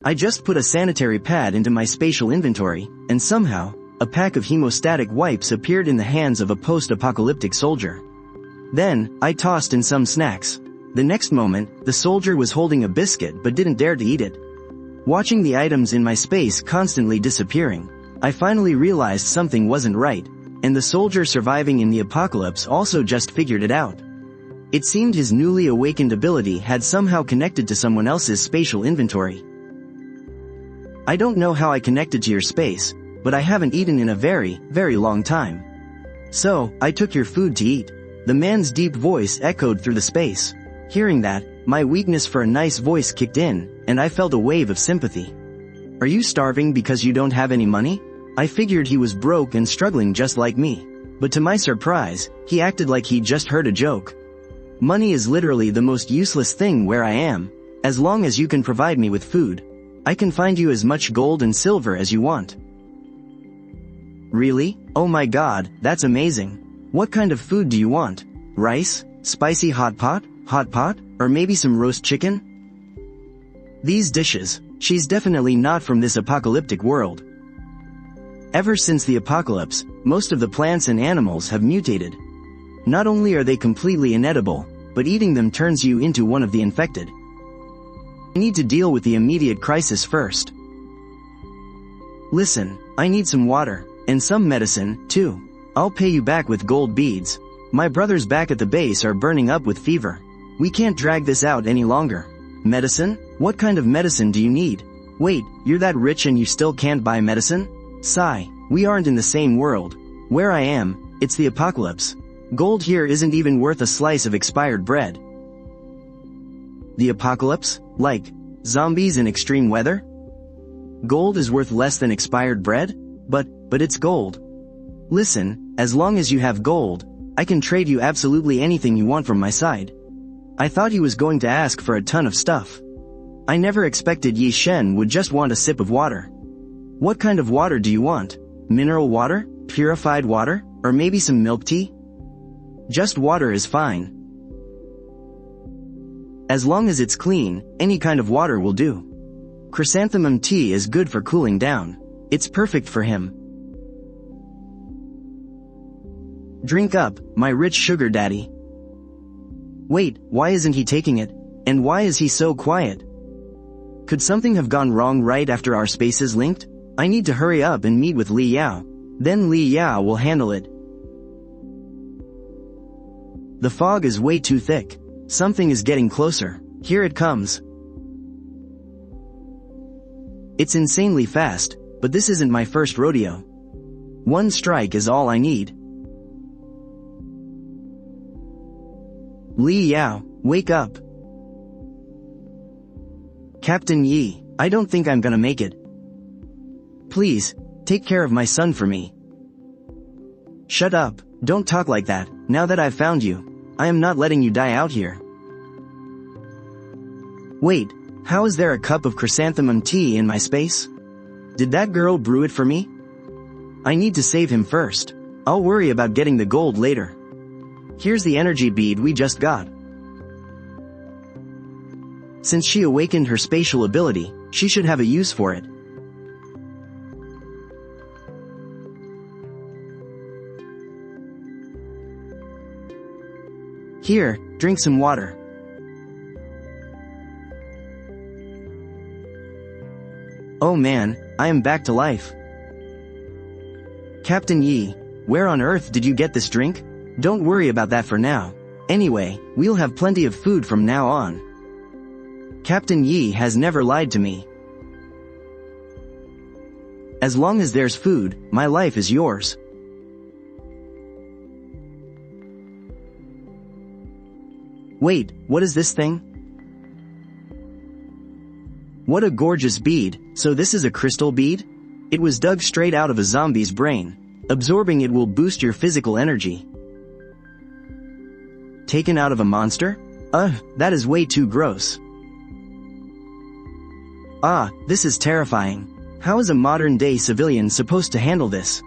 I just put a sanitary pad into my spatial inventory, and somehow, a pack of hemostatic wipes appeared in the hands of a post-apocalyptic soldier. Then, I tossed in some snacks. The next moment, the soldier was holding a biscuit but didn't dare to eat it. Watching the items in my space constantly disappearing, I finally realized something wasn't right, and the soldier surviving in the apocalypse also just figured it out. It seemed his newly awakened ability had somehow connected to someone else's spatial inventory. I don't know how I connected to your space, but I haven't eaten in a very, very long time. So, I took your food to eat. The man's deep voice echoed through the space. Hearing that, my weakness for a nice voice kicked in, and I felt a wave of sympathy. Are you starving because you don't have any money? I figured he was broke and struggling just like me. But to my surprise, he acted like he'd just heard a joke. Money is literally the most useless thing where I am. As long as you can provide me with food, I can find you as much gold and silver as you want. Really? Oh my god, that's amazing. What kind of food do you want? Rice? Spicy hot pot, or maybe some roast chicken? These dishes, she's definitely not from this apocalyptic world. Ever since the apocalypse, most of the plants and animals have mutated. Not only are they completely inedible, but eating them turns you into one of the infected. I need to deal with the immediate crisis first. Listen, I need some water, and some medicine, too. I'll pay you back with gold beads. My brothers back at the base are burning up with fever. We can't drag this out any longer. Medicine? What kind of medicine do you need? Wait, you're that rich and you still can't buy medicine? Sigh, we aren't in the same world. Where I am, it's the apocalypse. Gold here isn't even worth a slice of expired bread. The apocalypse? Like, zombies in extreme weather? Gold is worth less than expired bread? But it's gold. Listen, as long as you have gold, I can trade you absolutely anything you want from my side. I thought he was going to ask for a ton of stuff. I never expected Yi Shen would just want a sip of water. What kind of water do you want? Mineral water? Purified water? Or maybe some milk tea? Just water is fine. As long as it's clean, any kind of water will do. Chrysanthemum tea is good for cooling down. It's perfect for him. Drink up, my rich sugar daddy. Wait, why isn't he taking it? And why is he so quiet? Could something have gone wrong right after our spaces linked? I need to hurry up and meet with Li Yao. Then Li Yao will handle it. The fog is way too thick. Something is getting closer. Here it comes. It's insanely fast, but this isn't my first rodeo. One strike is all I need. Li Yao, wake up. Captain Yi, I don't think I'm gonna make it. Please, take care of my son for me. Shut up, don't talk like that. Now that I've found you, I am not letting you die out here. Wait, how is there a cup of chrysanthemum tea in my space? Did that girl brew it for me? I need to save him first. I'll worry about getting the gold later. Here's the energy bead we just got. Since she awakened her spatial ability, she should have a use for it. Here, drink some water. Oh man, I am back to life. Captain Yi, where on earth did you get this drink? Don't worry about that for now. Anyway, we'll have plenty of food from now on. Captain Yi has never lied to me. As long as there's food, my life is yours. Wait, what is this thing? What a gorgeous bead. So this is a crystal bead? It was dug straight out of a zombie's brain. Absorbing it will boost your physical energy. Taken out of a monster? That is way too gross. This is terrifying. How is a modern-day civilian supposed to handle this?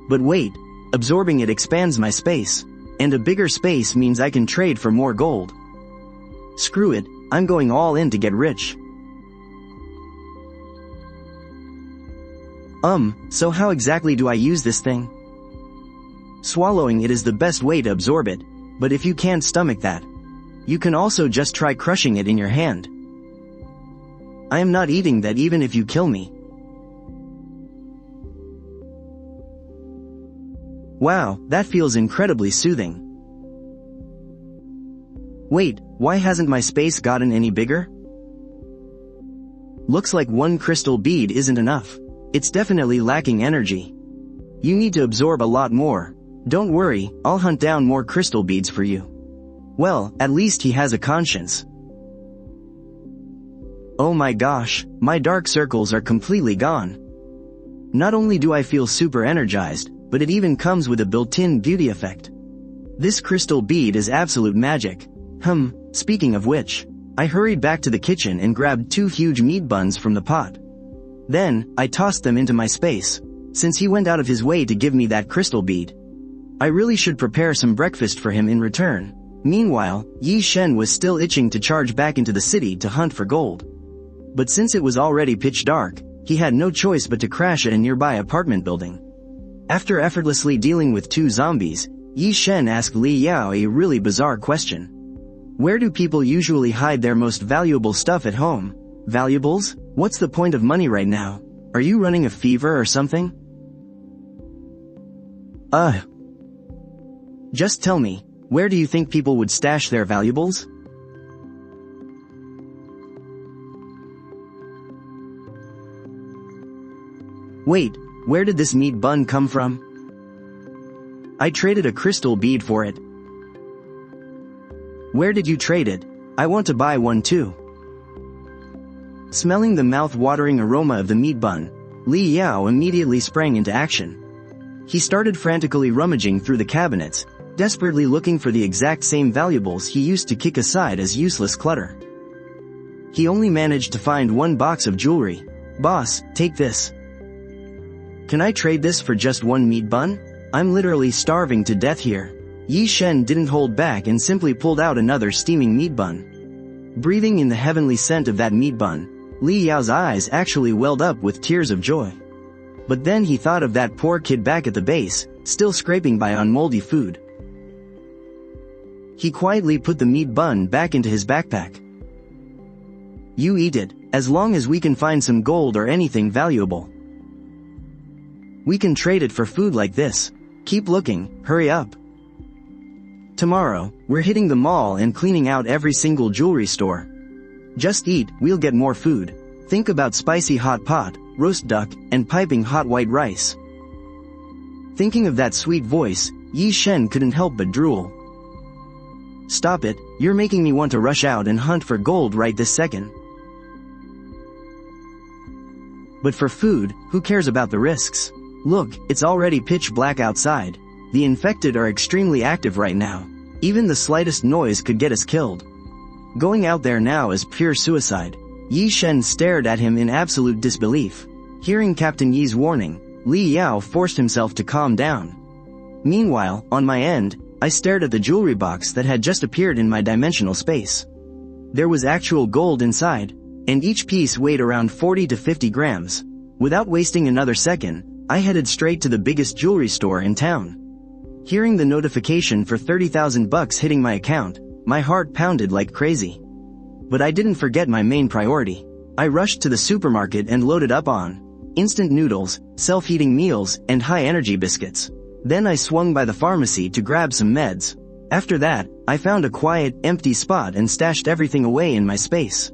But wait, absorbing it expands my space. And a bigger space means I can trade for more gold. Screw it, I'm going all in to get rich. So how exactly do I use this thing? Swallowing it is the best way to absorb it, but if you can't stomach that, you can also just try crushing it in your hand. I am not eating that even if you kill me. Wow, that feels incredibly soothing. Wait, why hasn't my space gotten any bigger? Looks like one crystal bead isn't enough. It's definitely lacking energy. You need to absorb a lot more. Don't worry, I'll hunt down more crystal beads for you. Well, at least he has a conscience. Oh my gosh, my dark circles are completely gone. Not only do I feel super energized, but it even comes with a built-in beauty effect. This crystal bead is absolute magic. Speaking of which, I hurried back to the kitchen and grabbed 2 huge meat buns from the pot. Then, I tossed them into my space, since he went out of his way to give me that crystal bead. I really should prepare some breakfast for him in return. Meanwhile, Yi Shen was still itching to charge back into the city to hunt for gold. But since it was already pitch dark, he had no choice but to crash at a nearby apartment building. After effortlessly dealing with 2 zombies, Yi Shen asked Li Yao a really bizarre question. Where do people usually hide their most valuable stuff at home? Valuables? What's the point of money right now? Are you running a fever or something? Just tell me, where do you think people would stash their valuables? Wait, where did this meat bun come from? I traded a crystal bead for it. Where did you trade it? I want to buy one too. Smelling the mouth-watering aroma of the meat bun, Li Yao immediately sprang into action. He started frantically rummaging through the cabinets, desperately looking for the exact same valuables he used to kick aside as useless clutter. He only managed to find 1 box of jewelry. Boss, take this. Can I trade this for just 1 meat bun? I'm literally starving to death here. Yi Shen didn't hold back and simply pulled out another steaming meat bun. Breathing in the heavenly scent of that meat bun, Li Yao's eyes actually welled up with tears of joy. But then he thought of that poor kid back at the base, still scraping by on moldy food. He quietly put the meat bun back into his backpack. You eat it, as long as we can find some gold or anything valuable. We can trade it for food like this. Keep looking, hurry up. Tomorrow, we're hitting the mall and cleaning out every single jewelry store. Just eat, we'll get more food. Think about spicy hot pot, roast duck, and piping hot white rice. Thinking of that sweet voice, Yi Shen couldn't help but drool. Stop it, you're making me want to rush out and hunt for gold right this second. But for food, who cares about the risks? Look, it's already pitch black outside. The infected are extremely active right now. Even the slightest noise could get us killed. Going out there now is pure suicide. Yi Shen stared at him in absolute disbelief. Hearing Captain Yi's warning, Li Yao forced himself to calm down. Meanwhile, on my end, I stared at the jewelry box that had just appeared in my dimensional space. There was actual gold inside, and each piece weighed around 40 to 50 grams. Without wasting another second, I headed straight to the biggest jewelry store in town. Hearing the notification for 30,000 bucks hitting my account, my heart pounded like crazy. But I didn't forget my main priority. I rushed to the supermarket and loaded up on instant noodles, self-heating meals, and high-energy biscuits. Then I swung by the pharmacy to grab some meds. After that, I found a quiet, empty spot and stashed everything away in my space.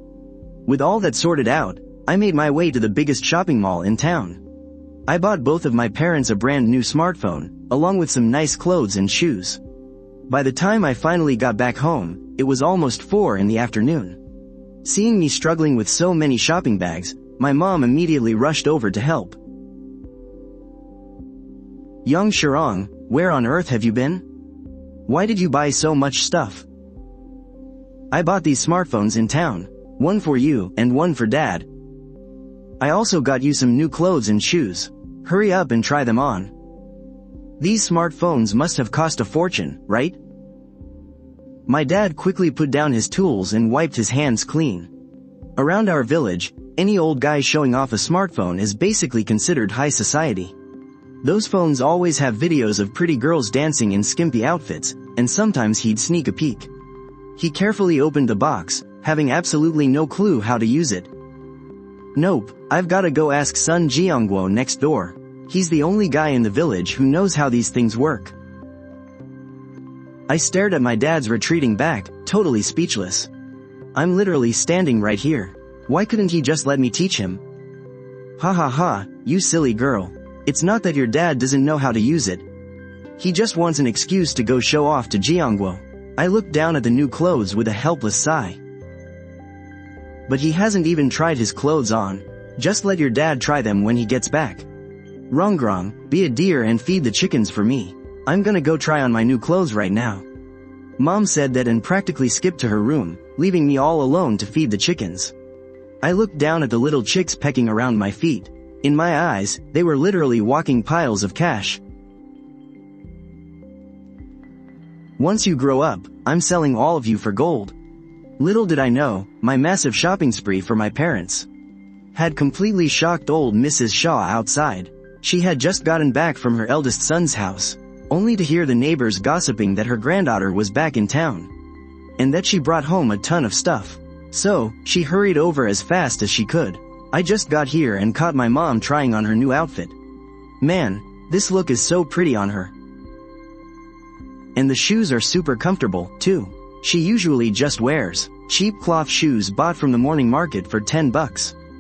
With all that sorted out, I made my way to the biggest shopping mall in town. I bought both of my parents a brand new smartphone, along with some nice clothes and shoes. By the time I finally got back home, it was almost 4 in the afternoon. Seeing me struggling with so many shopping bags, my mom immediately rushed over to help. Young Shirong, where on earth have you been? Why did you buy so much stuff? I bought these smartphones in town, one for you and one for Dad. I also got you some new clothes and shoes. Hurry up and try them on. These smartphones must have cost a fortune, right? My dad quickly put down his tools and wiped his hands clean. Around our village, any old guy showing off a smartphone is basically considered high society. Those phones always have videos of pretty girls dancing in skimpy outfits, and sometimes he'd sneak a peek. He carefully opened the box, having absolutely no clue how to use it. Nope, I've gotta go ask son Jiangguo next door. He's the only guy in the village who knows how these things work. I stared at my dad's retreating back, totally speechless. I'm literally standing right here. Why couldn't he just let me teach him? Ha ha ha, you silly girl. It's not that your dad doesn't know how to use it. He just wants an excuse to go show off to Jiangguo. I looked down at the new clothes with a helpless sigh. But he hasn't even tried his clothes on. Just let your dad try them when he gets back. Rongrong, be a dear and feed the chickens for me. I'm gonna go try on my new clothes right now. Mom said that and practically skipped to her room, leaving me all alone to feed the chickens. I looked down at the little chicks pecking around my feet. In my eyes, they were literally walking piles of cash. Once you grow up, I'm selling all of you for gold. Little did I know, my massive shopping spree for my parents had completely shocked old Mrs. Shaw outside. She had just gotten back from her eldest son's house, only to hear the neighbors gossiping that her granddaughter was back in town, and that she brought home a ton of stuff. So, she hurried over as fast as she could. I just got here and caught my mom trying on her new outfit. Man, this look is so pretty on her. And the shoes are super comfortable, too. She usually just wears cheap cloth shoes bought from the morning market for $10.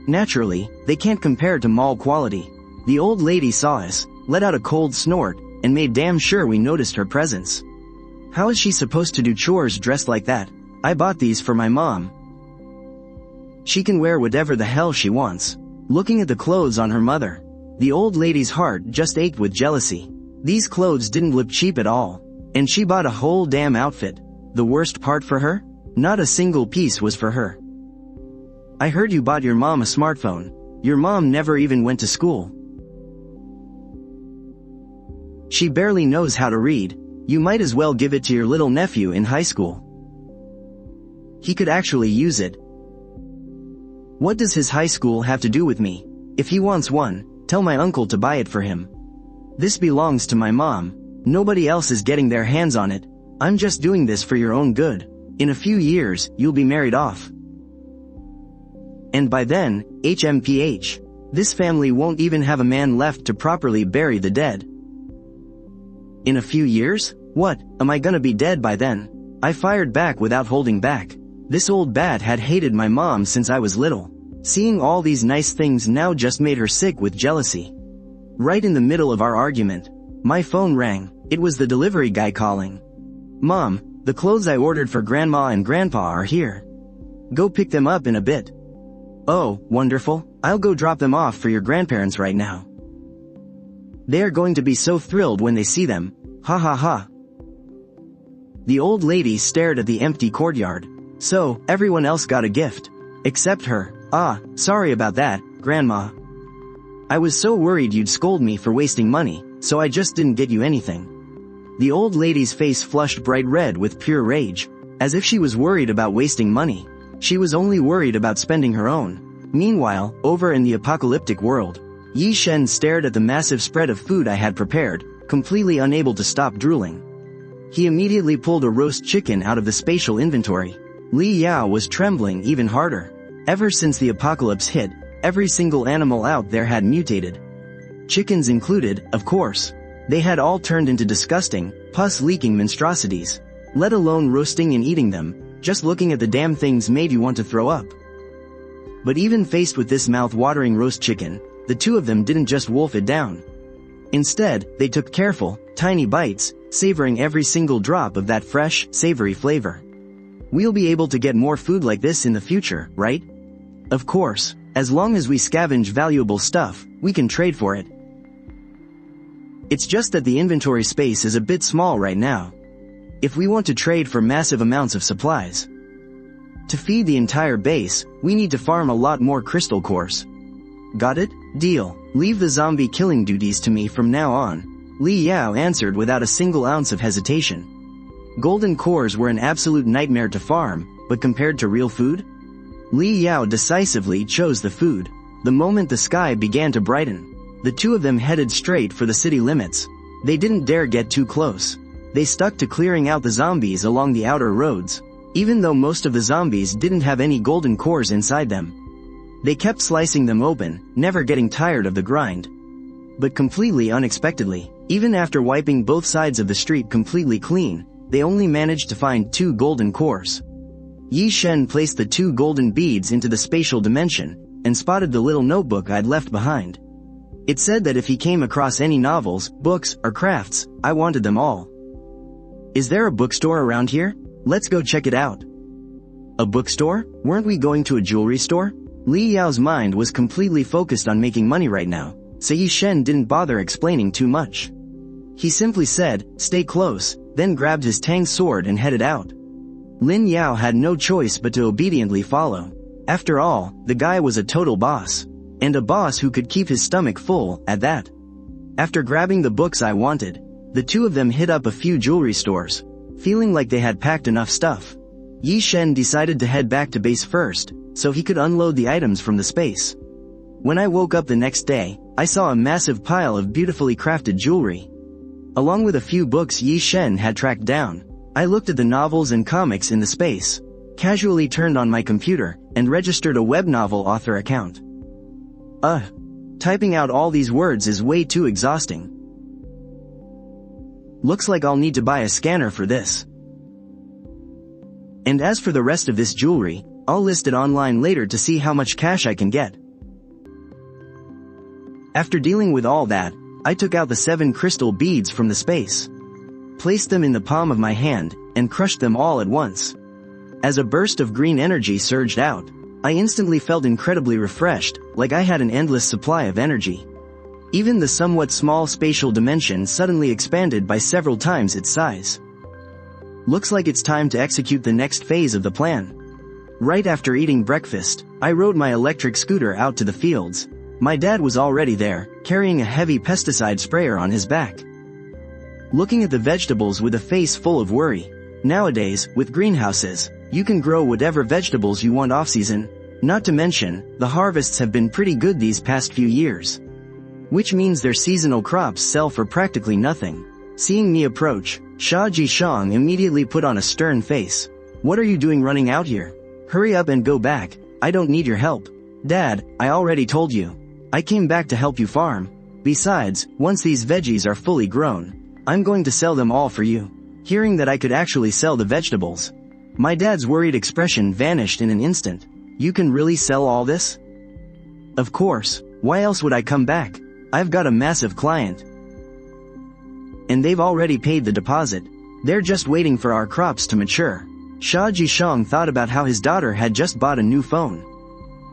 Naturally, they can't compare to mall quality. The old lady saw us, let out a cold snort, and made damn sure we noticed her presence. How is she supposed to do chores dressed like that? I bought these for my mom. She can wear whatever the hell she wants. Looking at the clothes on her mother, the old lady's heart just ached with jealousy. These clothes didn't look cheap at all. And she bought a whole damn outfit. The worst part for her? Not a single piece was for her. I heard you bought your mom a smartphone. Your mom never even went to school. She barely knows how to read. You might as well give it to your little nephew in high school. He could actually use it. What does his high school have to do with me? If he wants one, tell my uncle to buy it for him. This belongs to my mom. Nobody else is getting their hands on it. I'm just doing this for your own good. In a few years, you'll be married off. And by then, HMPH. This family won't even have a man left to properly bury the dead. In a few years? What, am I gonna be dead by then? I fired back without holding back. This old bat had hated my mom since I was little. Seeing all these nice things now just made her sick with jealousy. Right in the middle of our argument, my phone rang. It was the delivery guy calling. Mom, the clothes I ordered for Grandma and Grandpa are here. Go pick them up in a bit. Oh, wonderful. I'll go drop them off for your grandparents right now. They are going to be so thrilled when they see them. Ha ha ha. The old lady stared at the empty courtyard. So, everyone else got a gift. Except her. Ah, sorry about that, Grandma. I was so worried you'd scold me for wasting money, so I just didn't get you anything. The old lady's face flushed bright red with pure rage, as if she was worried about wasting money. She was only worried about spending her own. Meanwhile, over in the apocalyptic world, Yi Shen stared at the massive spread of food I had prepared, completely unable to stop drooling. He immediately pulled a roast chicken out of the spatial inventory. Li Yao was trembling even harder. Ever since the apocalypse hit, every single animal out there had mutated. Chickens included, of course. They had all turned into disgusting, pus-leaking monstrosities. Let alone roasting and eating them, just looking at the damn things made you want to throw up. But even faced with this mouth-watering roast chicken, the two of them didn't just wolf it down. Instead, they took careful, tiny bites, savoring every single drop of that fresh, savory flavor. We'll be able to get more food like this in the future, right? Of course, as long as we scavenge valuable stuff, we can trade for it. It's just that the inventory space is a bit small right now. If we want to trade for massive amounts of supplies, to feed the entire base, we need to farm a lot more crystal cores. Got it? Deal. Leave the zombie killing duties to me from now on. Li Yao answered without a single ounce of hesitation. Golden cores were an absolute nightmare to farm, but compared to real food? Li Yao decisively chose the food. The moment the sky began to brighten, the two of them headed straight for the city limits. They didn't dare get too close. They stuck to clearing out the zombies along the outer roads, even though most of the zombies didn't have any golden cores inside them. They kept slicing them open, never getting tired of the grind. But completely unexpectedly, even after wiping both sides of the street completely clean, they only managed to find 2 golden cores. Yi Shen placed the 2 golden beads into the spatial dimension, and spotted the little notebook I'd left behind. It said that if he came across any novels, books, or crafts, I wanted them all. Is there a bookstore around here? Let's go check it out. A bookstore? Weren't we going to a jewelry store? Li Yao's mind was completely focused on making money right now, so Yi Shen didn't bother explaining too much. He simply said, "Stay close," then grabbed his Tang sword and headed out. Lin Yao had no choice but to obediently follow. After all, the guy was a total boss. And a boss who could keep his stomach full, at that. After grabbing the books I wanted, the two of them hit up a few jewelry stores. Feeling like they had packed enough stuff, Yi Shen decided to head back to base first, so he could unload the items from the space. When I woke up the next day, I saw a massive pile of beautifully crafted jewelry. Along with a few books Yi Shen had tracked down, I looked at the novels and comics in the space, casually turned on my computer, and registered a web novel author account. Typing out all these words is way too exhausting. Looks like I'll need to buy a scanner for this. And as for the rest of this jewelry, I'll list it online later to see how much cash I can get. After dealing with all that, I took out the 7 crystal beads from the space, placed them in the palm of my hand, and crushed them all at once. As a burst of green energy surged out, I instantly felt incredibly refreshed, like I had an endless supply of energy. Even the somewhat small spatial dimension suddenly expanded by several times its size. Looks like it's time to execute the next phase of the plan. Right after eating breakfast, I rode my electric scooter out to the fields. My dad was already there, carrying a heavy pesticide sprayer on his back. Looking at the vegetables with a face full of worry. Nowadays, with greenhouses, you can grow whatever vegetables you want off-season. Not to mention, the harvests have been pretty good these past few years. Which means their seasonal crops sell for practically nothing. Seeing me approach, Sha Jishang immediately put on a stern face. "What are you doing running out here? Hurry up and go back, I don't need your help." "Dad, I already told you. I came back to help you farm. Besides, once these veggies are fully grown, I'm going to sell them all for you." Hearing that I could actually sell the vegetables, my dad's worried expression vanished in an instant. "You can really sell all this?" "Of course, why else would I come back? I've got a massive client. And they've already paid the deposit. They're just waiting for our crops to mature." Sha Jishang thought about how his daughter had just bought a new phone.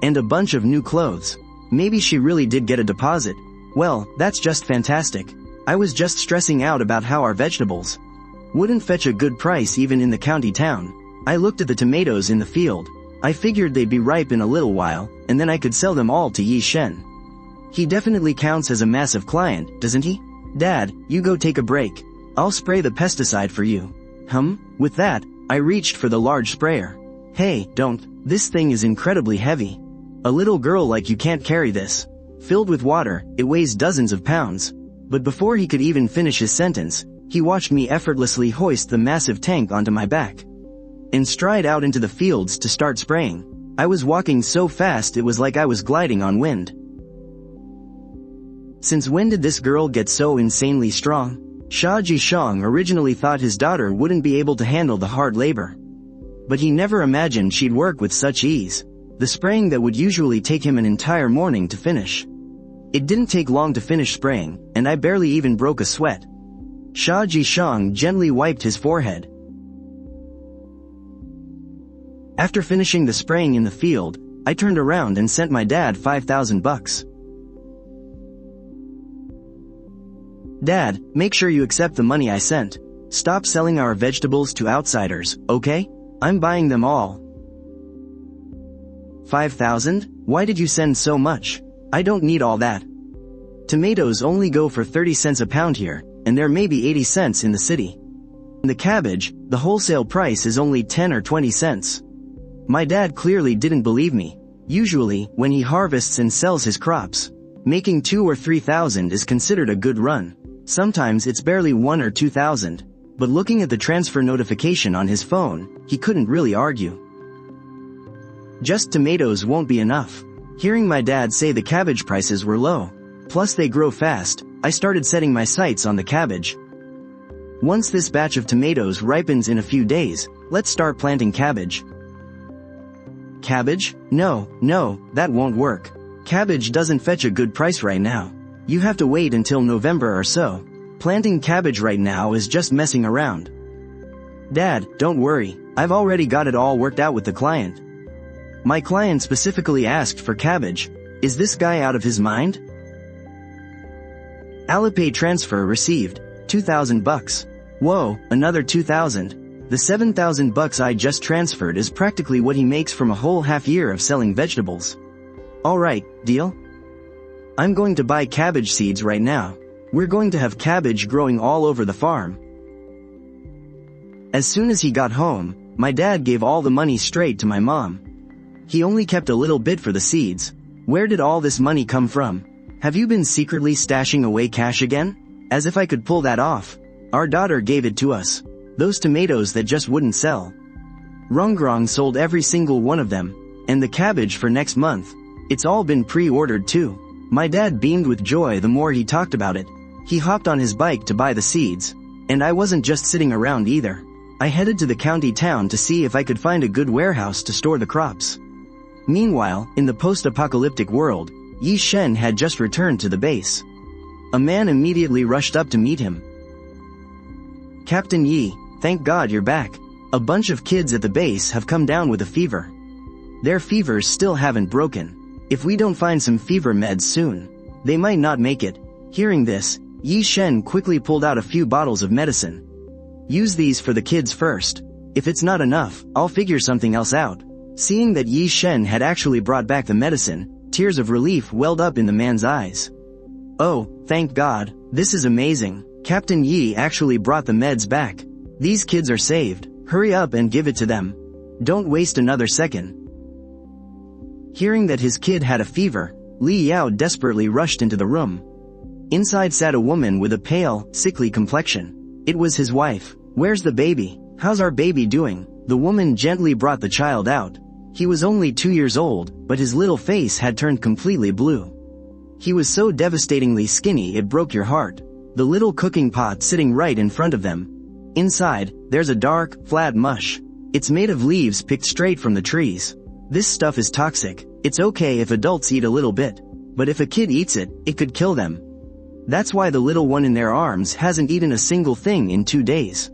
And a bunch of new clothes. Maybe she really did get a deposit. Well, that's just fantastic. I was just stressing out about how our vegetables wouldn't fetch a good price even in the county town. I looked at the tomatoes in the field. I figured they'd be ripe in a little while, and then I could sell them all to Yi Shen. He definitely counts as a massive client, doesn't he? "Dad, you go take a break. I'll spray the pesticide for you." With that, I reached for the large sprayer. "Hey, don't. This thing is incredibly heavy. A little girl like you can't carry this." Filled with water, it weighs dozens of pounds. But before he could even finish his sentence, he watched me effortlessly hoist the massive tank onto my back and stride out into the fields to start spraying. I was walking so fast it was like I was gliding on wind. Since when did this girl get so insanely strong? Sha Jishang originally thought his daughter wouldn't be able to handle the hard labor. But he never imagined she'd work with such ease. The spraying that would usually take him an entire morning to finish. It didn't take long to finish spraying, and I barely even broke a sweat. Sha Jishang gently wiped his forehead. After finishing the spraying in the field, I turned around and sent my dad $5,000. "Dad, make sure you accept the money I sent. Stop selling our vegetables to outsiders, okay? I'm buying them all." 5,000? Why did you send so much? I don't need all that. Tomatoes only go for 30 cents a pound here, and there may be 80 cents in the city. The cabbage, the wholesale price is only 10 or 20 cents. My dad clearly didn't believe me. Usually, when he harvests and sells his crops, making 2 or 3,000 is considered a good run. Sometimes it's barely 1 or 2,000. But looking at the transfer notification on his phone, he couldn't really argue. Just tomatoes won't be enough. Hearing my dad say the cabbage prices were low, plus they grow fast, I started setting my sights on the cabbage. Once this batch of tomatoes ripens in a few days, let's start planting cabbage. Cabbage? No, that won't work. Cabbage doesn't fetch a good price right now. You have to wait until November or so. Planting cabbage right now is just messing around. Dad, don't worry, I've already got it all worked out with the client. My client specifically asked for cabbage. Is this guy out of his mind? Alipay transfer received, $2,000. Whoa, another 2,000. The 7,000 bucks I just transferred is practically what he makes from a whole half year of selling vegetables. Alright, deal? I'm going to buy cabbage seeds right now. We're going to have cabbage growing all over the farm. As soon as he got home, my dad gave all the money straight to my mom. He only kept a little bit for the seeds. Where did all this money come from? Have you been secretly stashing away cash again? As if I could pull that off. Our daughter gave it to us. Those tomatoes that just wouldn't sell. Rungrong sold every single one of them. And the cabbage for next month. It's all been pre-ordered too. My dad beamed with joy the more he talked about it. He hopped on his bike to buy the seeds. And I wasn't just sitting around either. I headed to the county town to see if I could find a good warehouse to store the crops. Meanwhile, in the post-apocalyptic world, Yi Shen had just returned to the base. A man immediately rushed up to meet him. Captain Yi, thank God you're back. A bunch of kids at the base have come down with a fever. Their fevers still haven't broken. If we don't find some fever meds soon, they might not make it. Hearing this, Yi Shen quickly pulled out a few bottles of medicine. Use these for the kids first. If it's not enough, I'll figure something else out. Seeing that Yi Shen had actually brought back the medicine, tears of relief welled up in the man's eyes. Oh, thank God, this is amazing. Captain Yi actually brought the meds back. These kids are saved. Hurry up and give it to them. Don't waste another second. Hearing that his kid had a fever, Li Yao desperately rushed into the room. Inside sat a woman with a pale, sickly complexion. It was his wife. Where's the baby? How's our baby doing? The woman gently brought the child out. He was only 2 years old, but his little face had turned completely blue. He was so devastatingly skinny it broke your heart. The little cooking pot sitting right in front of them. Inside, there's a dark, flat mush. It's made of leaves picked straight from the trees. This stuff is toxic. It's okay if adults eat a little bit. But if a kid eats it, it could kill them. That's why the little one in their arms hasn't eaten a single thing in 2 days.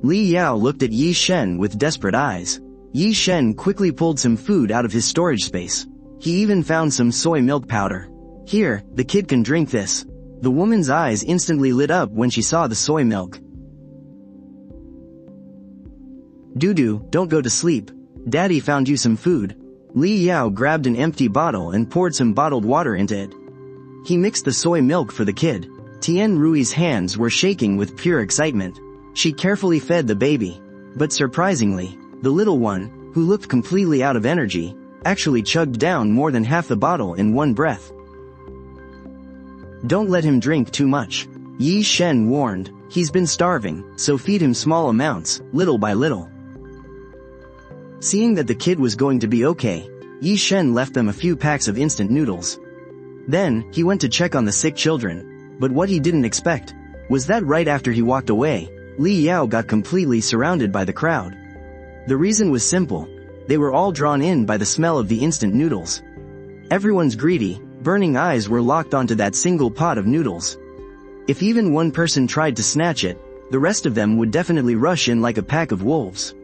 Li Yao looked at Yi Shen with desperate eyes. Yi Shen quickly pulled some food out of his storage space. He even found some soy milk powder. Here, the kid can drink this. The woman's eyes instantly lit up when she saw the soy milk. Dudu, don't go to sleep. Daddy found you some food. Li Yao grabbed an empty bottle and poured some bottled water into it. He mixed the soy milk for the kid. Tian Rui's hands were shaking with pure excitement. She carefully fed the baby. But surprisingly, the little one, who looked completely out of energy, actually chugged down more than half the bottle in one breath. Don't let him drink too much. Yi Shen warned. He's been starving, so feed him small amounts, little by little. Seeing that the kid was going to be okay, Yi Shen left them a few packs of instant noodles. Then, he went to check on the sick children. But what he didn't expect was that right after he walked away, Li Yao got completely surrounded by the crowd. The reason was simple. They were all drawn in by the smell of the instant noodles. Everyone's greedy, burning eyes were locked onto that single pot of noodles. If even one person tried to snatch it, the rest of them would definitely rush in like a pack of wolves.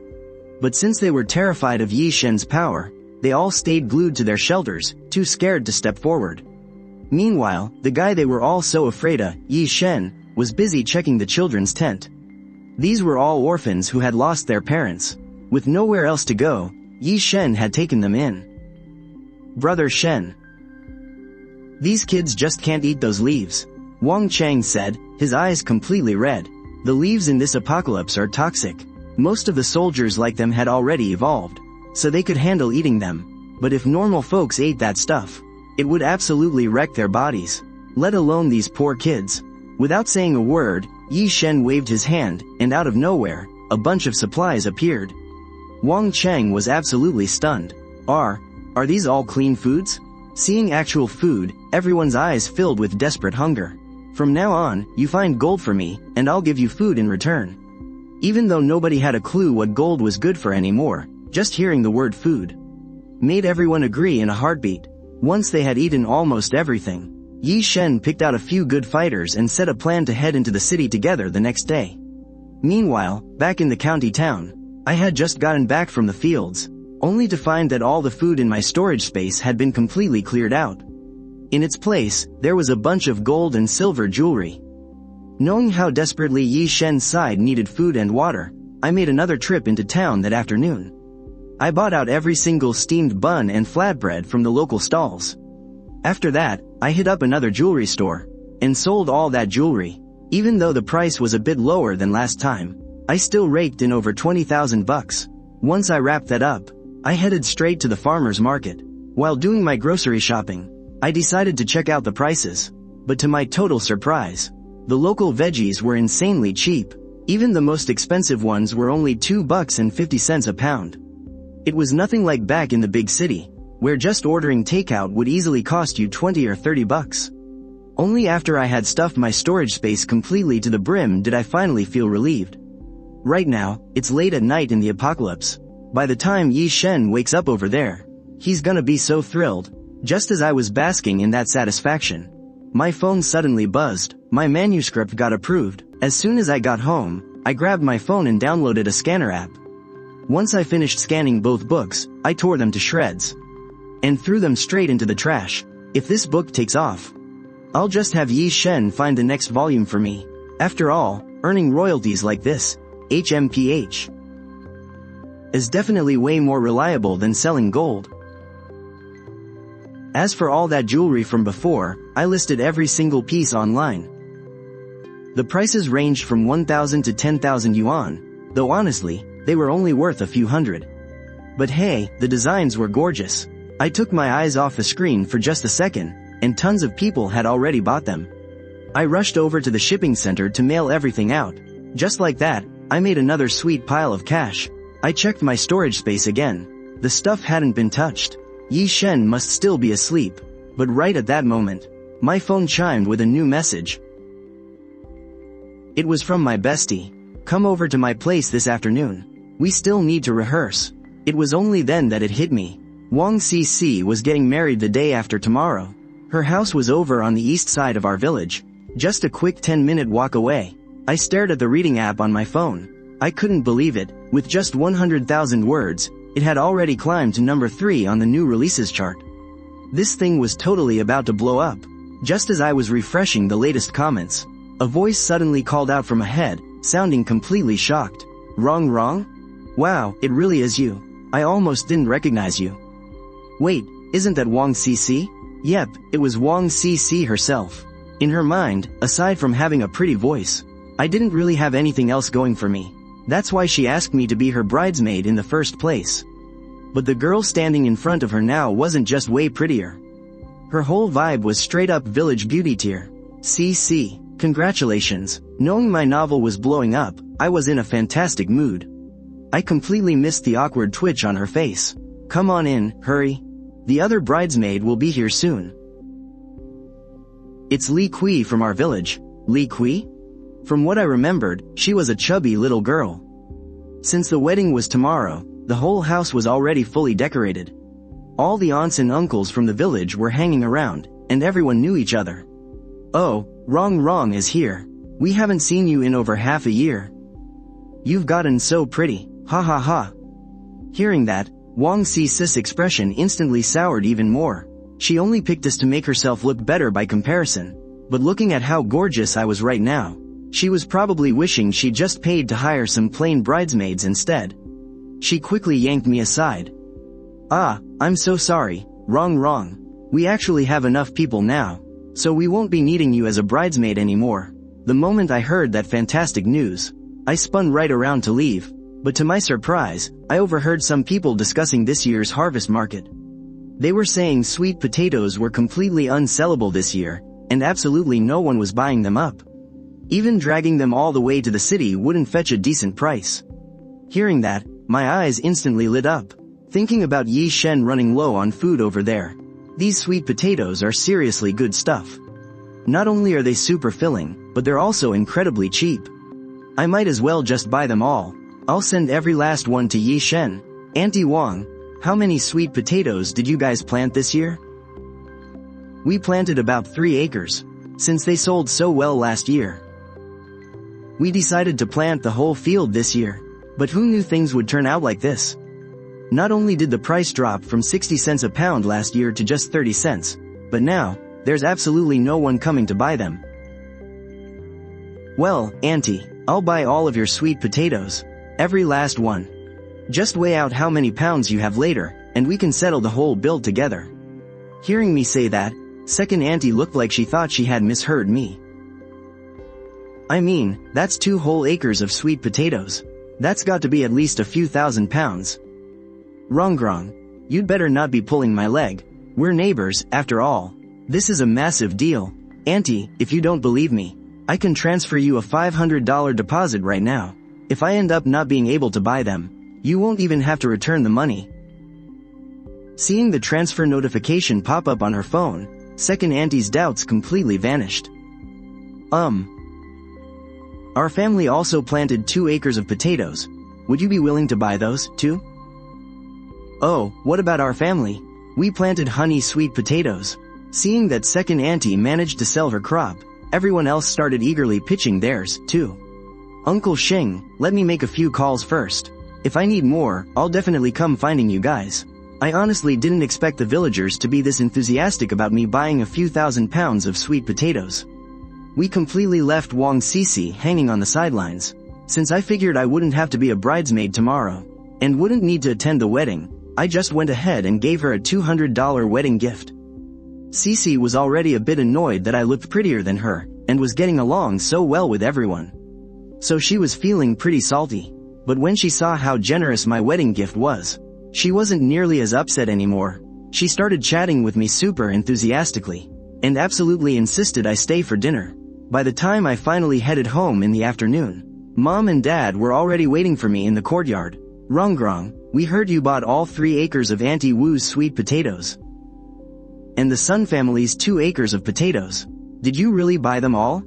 But since they were terrified of Yi Shen's power, they all stayed glued to their shelters, too scared to step forward. Meanwhile, the guy they were all so afraid of, Yi Shen, was busy checking the children's tent. These were all orphans who had lost their parents. With nowhere else to go, Yi Shen had taken them in. Brother Shen. These kids just can't eat those leaves, Wang Chang said, his eyes completely red. The leaves in this apocalypse are toxic. Most of the soldiers like them had already evolved, so they could handle eating them. But if normal folks ate that stuff, it would absolutely wreck their bodies, let alone these poor kids. Without saying a word, Yi Shen waved his hand, and out of nowhere, a bunch of supplies appeared. Wang Cheng was absolutely stunned. Are these all clean foods? Seeing actual food, everyone's eyes filled with desperate hunger. From now on, you find gold for me, and I'll give you food in return. Even though nobody had a clue what gold was good for anymore, just hearing the word food made everyone agree in a heartbeat. Once they had eaten almost everything, Yi Shen picked out a few good fighters and set a plan to head into the city together the next day. Meanwhile, back in the county town, I had just gotten back from the fields, only to find that all the food in my storage space had been completely cleared out. In its place, there was a bunch of gold and silver jewelry. Knowing how desperately Yi Shen's side needed food and water, I made another trip into town that afternoon. I bought out every single steamed bun and flatbread from the local stalls. After that, I hit up another jewelry store and sold all that jewelry. Even though the price was a bit lower than last time, I still raked in over 20,000 bucks. Once I wrapped that up, I headed straight to the farmer's market. While doing my grocery shopping, I decided to check out the prices. But to my total surprise, the local veggies were insanely cheap. Even the most expensive ones were only $2.50 a pound. It was nothing like back in the big city, where just ordering takeout would easily cost you 20 or 30 bucks. Only after I had stuffed my storage space completely to the brim did I finally feel relieved. Right now, it's late at night in the apocalypse. By the time Yi Shen wakes up over there, he's gonna be so thrilled. Just as I was basking in that satisfaction, my phone suddenly buzzed. My manuscript got approved. As soon as I got home, I grabbed my phone and downloaded a scanner app. Once I finished scanning both books, I tore them to shreds and threw them straight into the trash. If this book takes off, I'll just have Yi Shen find the next volume for me. After all, earning royalties like this, HMPH, is definitely way more reliable than selling gold. As for all that jewelry from before, I listed every single piece online. The prices ranged from 1,000 to 10,000 yuan, though honestly, they were only worth a few hundred. But hey, the designs were gorgeous. I took my eyes off the screen for just a second, and tons of people had already bought them. I rushed over to the shipping center to mail everything out. Just like that, I made another sweet pile of cash. I checked my storage space again. The stuff hadn't been touched. Yi Shen must still be asleep. But right at that moment, my phone chimed with a new message. It was from my bestie. Come over to my place this afternoon. We still need to rehearse. It was only then that it hit me. Wang Cc was getting married the day after tomorrow. Her house was over on the east side of our village, just a quick 10-minute walk away. I stared at the reading app on my phone. I couldn't believe it. With just 100,000 words, it had already climbed to number 3 on the new releases chart. This thing was totally about to blow up. Just as I was refreshing the latest comments, a voice suddenly called out from ahead, sounding completely shocked. Wrong? Wow, it really is you. I almost didn't recognize you. Wait, isn't that Wang Cc? Yep, it was Wang Cc herself. In her mind, aside from having a pretty voice, I didn't really have anything else going for me. That's why she asked me to be her bridesmaid in the first place. But the girl standing in front of her now wasn't just way prettier. Her whole vibe was straight up village beauty tier. CC, congratulations. Knowing my novel was blowing up, I was in a fantastic mood. I completely missed the awkward twitch on her face. Come on in, hurry. The other bridesmaid will be here soon. It's Li Kui from our village. Li Kui? From what I remembered, she was a chubby little girl. Since the wedding was tomorrow, the whole house was already fully decorated. All the aunts and uncles from the village were hanging around, and everyone knew each other. Oh, Wrong is here. We haven't seen you in over half a year. You've gotten so pretty, ha ha ha. Hearing that, Wang Cic's expression instantly soured even more. She only picked this to make herself look better by comparison. But looking at how gorgeous I was right now, she was probably wishing she'd just paid to hire some plain bridesmaids instead. She quickly yanked me aside. Ah, I'm so sorry, wrong. We actually have enough people now, so we won't be needing you as a bridesmaid anymore. The moment I heard that fantastic news, I spun right around to leave, but to my surprise, I overheard some people discussing this year's harvest market. They were saying sweet potatoes were completely unsellable this year, and absolutely no one was buying them up. Even dragging them all the way to the city wouldn't fetch a decent price. Hearing that, my eyes instantly lit up, thinking about Yi Shen running low on food over there. These sweet potatoes are seriously good stuff. Not only are they super filling, but they're also incredibly cheap. I might as well just buy them all. I'll send every last one to Yi Shen. Auntie Wang, how many sweet potatoes did you guys plant this year? We planted about 3 acres, since they sold so well last year. We decided to plant the whole field this year, but who knew things would turn out like this? Not only did the price drop from 60 cents a pound last year to just 30 cents, but now, there's absolutely no one coming to buy them. Well, Auntie, I'll buy all of your sweet potatoes. Every last one. Just weigh out how many pounds you have later, and we can settle the whole bill together. Hearing me say that, second auntie looked like she thought she had misheard me. I mean, that's 2 whole acres of sweet potatoes. That's got to be at least a few thousand pounds. Wrong, you'd better not be pulling my leg. We're neighbors, after all. This is a massive deal. Auntie, if you don't believe me, I can transfer you a $500 deposit right now. If I end up not being able to buy them, you won't even have to return the money. Seeing the transfer notification pop up on her phone, second auntie's doubts completely vanished. Our family also planted 2 acres of potatoes. Would you be willing to buy those, too? Oh, what about our family? We planted honey sweet potatoes. Seeing that second auntie managed to sell her crop, everyone else started eagerly pitching theirs, too. Uncle Xing, let me make a few calls first. If I need more, I'll definitely come finding you guys. I honestly didn't expect the villagers to be this enthusiastic about me buying a few thousand pounds of sweet potatoes. We completely left Wang Cici hanging on the sidelines, since I figured I wouldn't have to be a bridesmaid tomorrow, and wouldn't need to attend the wedding. I just went ahead and gave her a $200 wedding gift. Cici was already a bit annoyed that I looked prettier than her, and was getting along so well with everyone. So she was feeling pretty salty, but when she saw how generous my wedding gift was, she wasn't nearly as upset anymore. She started chatting with me super enthusiastically, and absolutely insisted I stay for dinner. By the time I finally headed home in the afternoon, Mom and Dad were already waiting for me in the courtyard. Rongrong, we heard you bought all 3 acres of Auntie Wu's sweet potatoes. And the Sun family's 2 acres of potatoes. Did you really buy them all?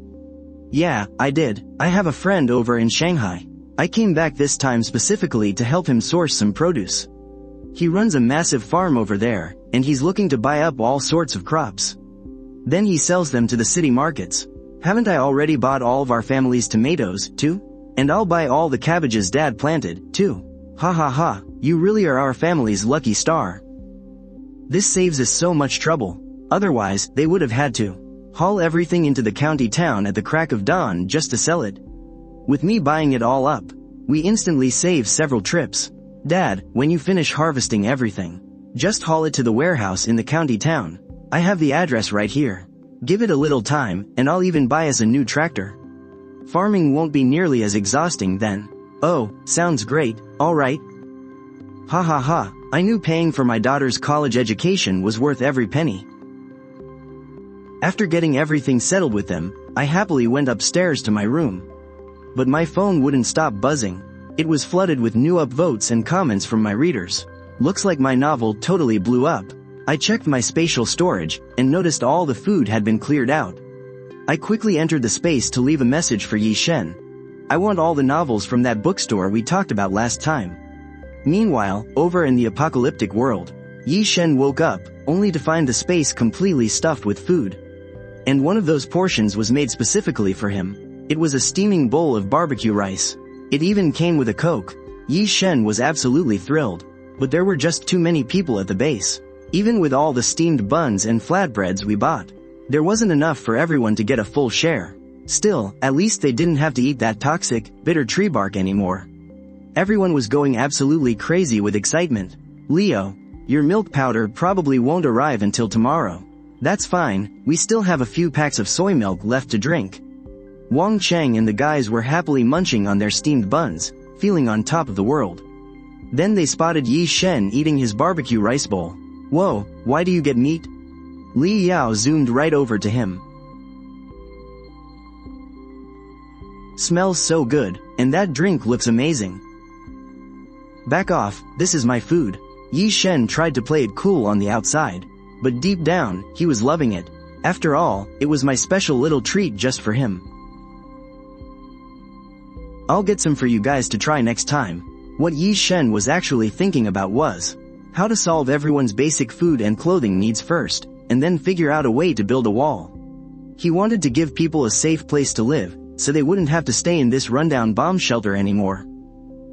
Yeah, I did. I have a friend over in Shanghai. I came back this time specifically to help him source some produce. He runs a massive farm over there, and he's looking to buy up all sorts of crops. Then he sells them to the city markets. Haven't I already bought all of our family's tomatoes, too? And I'll buy all the cabbages Dad planted, too. Ha ha ha, you really are our family's lucky star. This saves us so much trouble. Otherwise, they would have had to haul everything into the county town at the crack of dawn just to sell it. With me buying it all up, we instantly save several trips. Dad, when you finish harvesting everything, just haul it to the warehouse in the county town. I have the address right here. Give it a little time, and I'll even buy us a new tractor. Farming won't be nearly as exhausting then. Oh, sounds great, alright. Ha ha ha, I knew paying for my daughter's college education was worth every penny. After getting everything settled with them, I happily went upstairs to my room. But my phone wouldn't stop buzzing. It was flooded with new upvotes and comments from my readers. Looks like my novel totally blew up. I checked my spatial storage, and noticed all the food had been cleared out. I quickly entered the space to leave a message for Yi Shen. I want all the novels from that bookstore we talked about last time. Meanwhile, over in the apocalyptic world, Yi Shen woke up, only to find the space completely stuffed with food. And one of those portions was made specifically for him. It was a steaming bowl of barbecue rice. It even came with a Coke. Yi Shen was absolutely thrilled. But there were just too many people at the base. Even with all the steamed buns and flatbreads we bought, there wasn't enough for everyone to get a full share. Still, at least they didn't have to eat that toxic, bitter tree bark anymore. Everyone was going absolutely crazy with excitement. Leo, your milk powder probably won't arrive until tomorrow. That's fine, we still have a few packs of soy milk left to drink. Wang Cheng and the guys were happily munching on their steamed buns, feeling on top of the world. Then they spotted Yi Shen eating his barbecue rice bowl. "Whoa, why do you get meat?" Li Yao zoomed right over to him. "Smells so good, and that drink looks amazing." "Back off, this is my food." Yi Shen tried to play it cool on the outside, but deep down, he was loving it. After all, it was my special little treat just for him. "I'll get some for you guys to try next time." What Yi Shen was actually thinking about was how to solve everyone's basic food and clothing needs first, and then figure out a way to build a wall. He wanted to give people a safe place to live, so they wouldn't have to stay in this rundown bomb shelter anymore.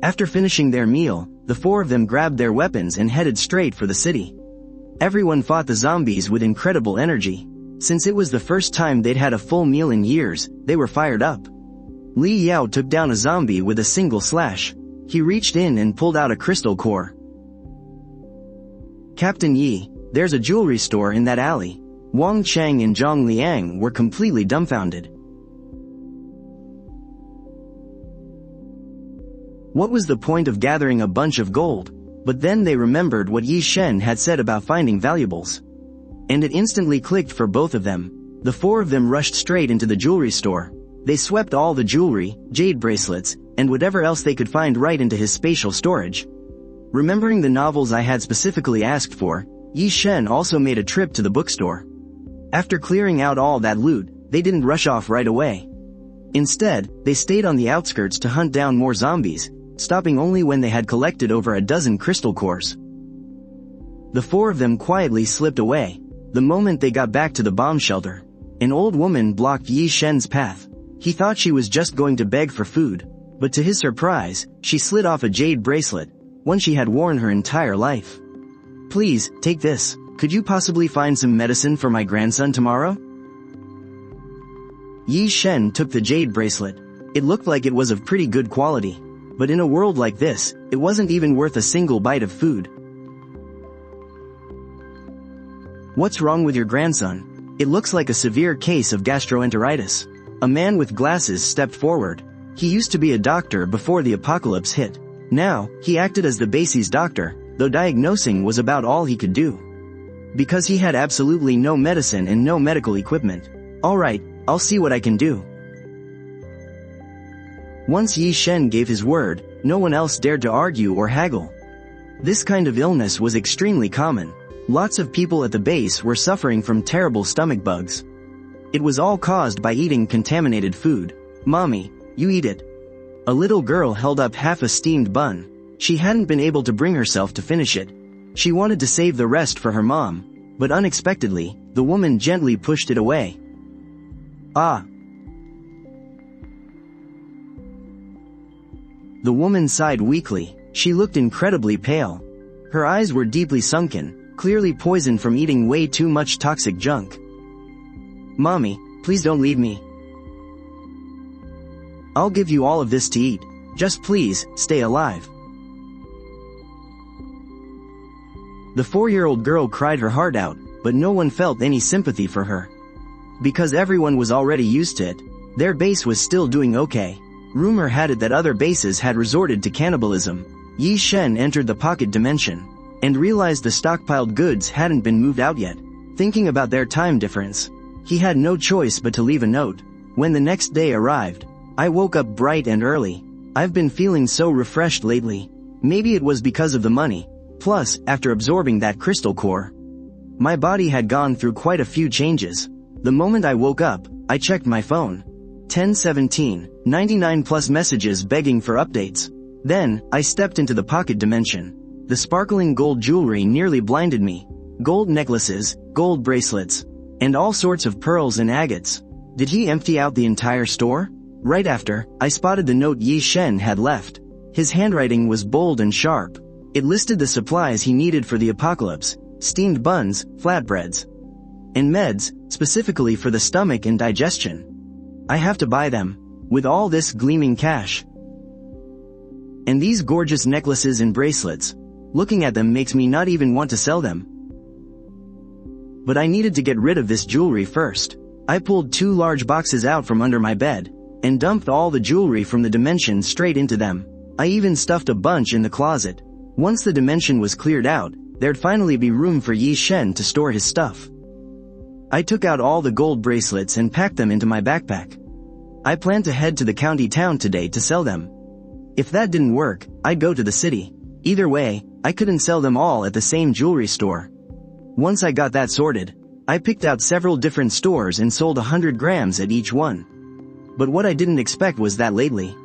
After finishing their meal, the four of them grabbed their weapons and headed straight for the city. Everyone fought the zombies with incredible energy. Since it was the first time they'd had a full meal in years, they were fired up. Li Yao took down a zombie with a single slash. He reached in and pulled out a crystal core. "Captain Yi, there's a jewelry store in that alley." Wang Cheng and Zhang Liang were completely dumbfounded. What was the point of gathering a bunch of gold? But then they remembered what Yi Shen had said about finding valuables. And it instantly clicked for both of them. The four of them rushed straight into the jewelry store. They swept all the jewelry, jade bracelets, and whatever else they could find right into his spatial storage. Remembering the novels I had specifically asked for, Yi Shen also made a trip to the bookstore. After clearing out all that loot, they didn't rush off right away. Instead, they stayed on the outskirts to hunt down more zombies, stopping only when they had collected over a dozen crystal cores. The four of them quietly slipped away. The moment they got back to the bomb shelter, an old woman blocked Yi Shen's path. He thought she was just going to beg for food, but to his surprise, she slid off a jade bracelet, one she had worn her entire life. "Please, take this. Could you possibly find some medicine for my grandson tomorrow?" Yi Shen took the jade bracelet. It looked like it was of pretty good quality. But in a world like this, it wasn't even worth a single bite of food. "What's wrong with your grandson? It looks like a severe case of gastroenteritis." A man with glasses stepped forward. He used to be a doctor before the apocalypse hit. Now, he acted as the base's doctor, though diagnosing was about all he could do. Because he had absolutely no medicine and no medical equipment. "Alright, I'll see what I can do." Once Yi Shen gave his word, no one else dared to argue or haggle. This kind of illness was extremely common. Lots of people at the base were suffering from terrible stomach bugs. It was all caused by eating contaminated food. "Mommy, you eat it." A little girl held up half a steamed bun. She hadn't been able to bring herself to finish it. She wanted to save the rest for her mom, but unexpectedly, the woman gently pushed it away. "Ah." The woman sighed weakly. She looked incredibly pale. Her eyes were deeply sunken, clearly poisoned from eating way too much toxic junk. "Mommy, please don't leave me. I'll give you all of this to eat. Just please, stay alive." The 4-year-old girl cried her heart out, but no one felt any sympathy for her. Because everyone was already used to it, their base was still doing okay. Rumor had it that other bases had resorted to cannibalism. Yi Shen entered the pocket dimension, and realized the stockpiled goods hadn't been moved out yet. Thinking about their time difference, he had no choice but to leave a note. When the next day arrived, "I woke up bright and early. I've been feeling so refreshed lately. Maybe it was because of the money. Plus, after absorbing that crystal core, my body had gone through quite a few changes. The moment I woke up, I checked my phone. 10:17, 99 plus messages begging for updates. Then, I stepped into the pocket dimension. The sparkling gold jewelry nearly blinded me. Gold necklaces, gold bracelets, and all sorts of pearls and agates. Did he empty out the entire store? Right after, I spotted the note Yi Shen had left. His handwriting was bold and sharp. It listed the supplies he needed for the apocalypse: steamed buns, flatbreads, and meds, specifically for the stomach and digestion. I have to buy them. With all this gleaming cash. And these gorgeous necklaces and bracelets. Looking at them makes me not even want to sell them. But I needed to get rid of this jewelry first. I pulled 2 large boxes out from under my bed. and dumped all the jewelry from the dimension straight into them. I even stuffed a bunch in the closet. Once the dimension was cleared out, there'd finally be room for Yi Shen to store his stuff. I took out all the gold bracelets and packed them into my backpack. I planned to head to the county town today to sell them. If that didn't work, I'd go to the city. Either way, I couldn't sell them all at the same jewelry store. Once I got that sorted, I picked out several different stores and sold 100 grams at each one. But what I didn't expect was that lately,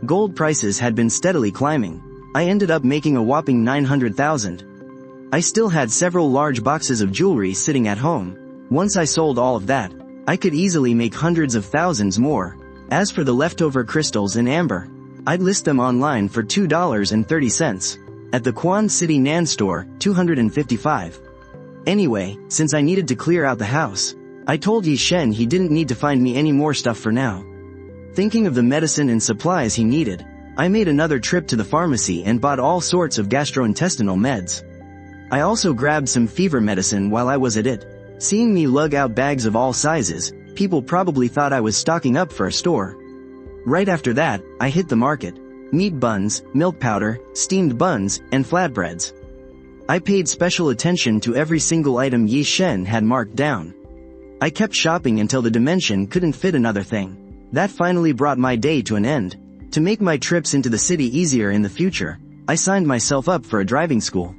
gold prices had been steadily climbing. I ended up making a whopping 900,000. I still had several large boxes of jewelry sitting at home. Once I sold all of that, I could easily make hundreds of thousands more. As for the leftover crystals and amber, I'd list them online for $2.30. At the Quan City Nan store, $255. Anyway, since I needed to clear out the house, I told Yi Shen he didn't need to find me any more stuff for now. Thinking of the medicine and supplies he needed, I made another trip to the pharmacy and bought all sorts of gastrointestinal meds. I also grabbed some fever medicine while I was at it. Seeing me lug out bags of all sizes, people probably thought I was stocking up for a store. Right after that, I hit the market. Meat buns, milk powder, steamed buns, and flatbreads. I paid special attention to every single item Yi Shen had marked down. I kept shopping until the dimension couldn't fit another thing. That finally brought my day to an end. To make my trips into the city easier in the future, I signed myself up for a driving school.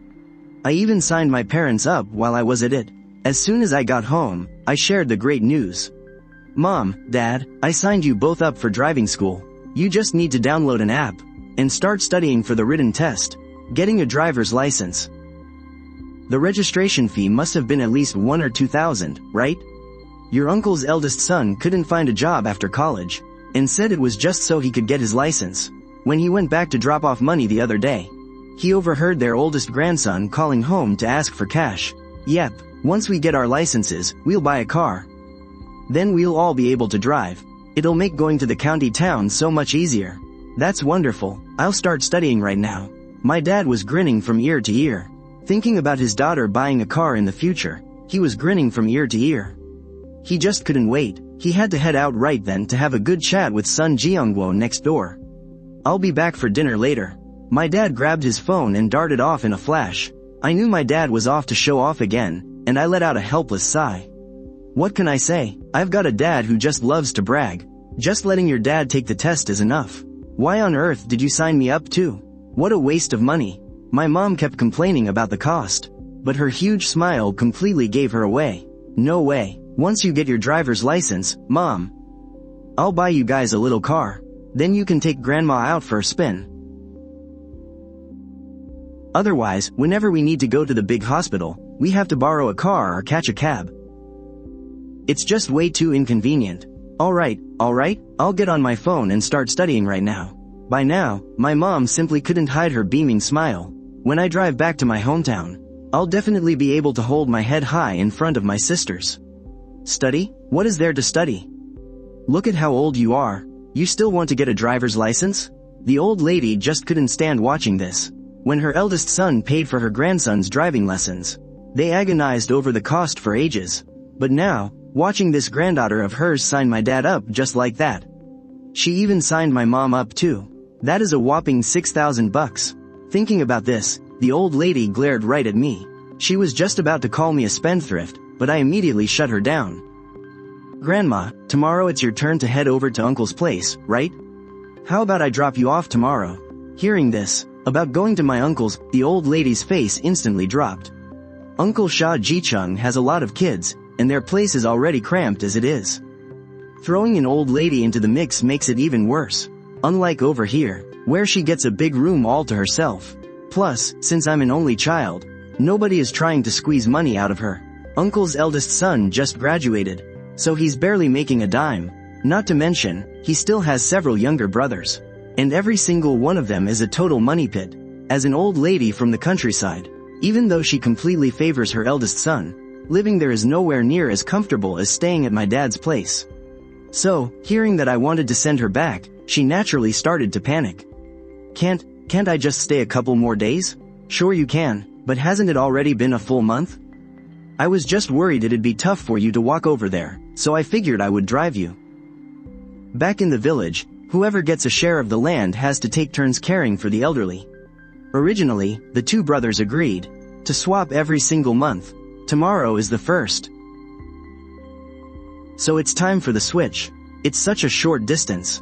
I even signed my parents up while I was at it. As soon as I got home, I shared the great news. Mom, Dad, I signed you both up for driving school. You just need to download an app and start studying for the written test, getting a driver's license. The registration fee must have been at least 1,000 or 2,000, right? Your uncle's eldest son couldn't find a job after college, and said it was just so he could get his license. When he went back to drop off money the other day, he overheard their oldest grandson calling home to ask for cash. Yep, once we get our licenses, we'll buy a car. Then we'll all be able to drive. It'll make going to the county town so much easier. That's wonderful. I'll start studying right now. My dad was grinning from ear to ear. Thinking about his daughter buying a car in the future, he was grinning from ear to ear. He just couldn't wait. He had to head out right then to have a good chat with son Jiangguo next door. I'll be back for dinner later. My dad grabbed his phone and darted off in a flash. I knew my dad was off to show off again, and I let out a helpless sigh. What can I say? I've got a dad who just loves to brag. Just letting your dad take the test is enough. Why on earth did you sign me up too? What a waste of money. My mom kept complaining about the cost, but her huge smile completely gave her away. No way. Once you get your driver's license, Mom, I'll buy you guys a little car. Then you can take Grandma out for a spin. Otherwise, whenever we need to go to the big hospital, we have to borrow a car or catch a cab. It's just way too inconvenient. Alright, I'll get on my phone and start studying right now. By now, my mom simply couldn't hide her beaming smile. When I drive back to my hometown, I'll definitely be able to hold my head high in front of my sisters. Study? What is there to study? Look at how old you are. You still want to get a driver's license? The old lady just couldn't stand watching this. When her eldest son paid for her grandson's driving lessons, they agonized over the cost for ages. But now, watching this granddaughter of hers sign my dad up just like that. She even signed my mom up too. That is a whopping $6,000. Thinking about this, the old lady glared right at me. She was just about to call me a spendthrift, but I immediately shut her down. Grandma, tomorrow it's your turn to head over to Uncle's place, right? How about I drop you off tomorrow? Hearing this, about going to my uncle's, the old lady's face instantly dropped. Uncle Sha Jicheng has a lot of kids, and their place is already cramped as it is. Throwing an old lady into the mix makes it even worse. Unlike over here, where she gets a big room all to herself. Plus, since I'm an only child, nobody is trying to squeeze money out of her. Uncle's eldest son just graduated, so he's barely making a dime. Not to mention, he still has several younger brothers. And every single one of them is a total money pit. As an old lady from the countryside, even though she completely favors her eldest son, living there is nowhere near as comfortable as staying at my dad's place. So, hearing that I wanted to send her back, she naturally started to panic. Can't I just stay a couple more days? Sure you can, but hasn't it already been a full month? I was just worried it'd be tough for you to walk over there, so I figured I would drive you. Back in the village, whoever gets a share of the land has to take turns caring for the elderly. Originally, the two brothers agreed to swap every single month. Tomorrow is the first. So it's time for the switch. It's such a short distance.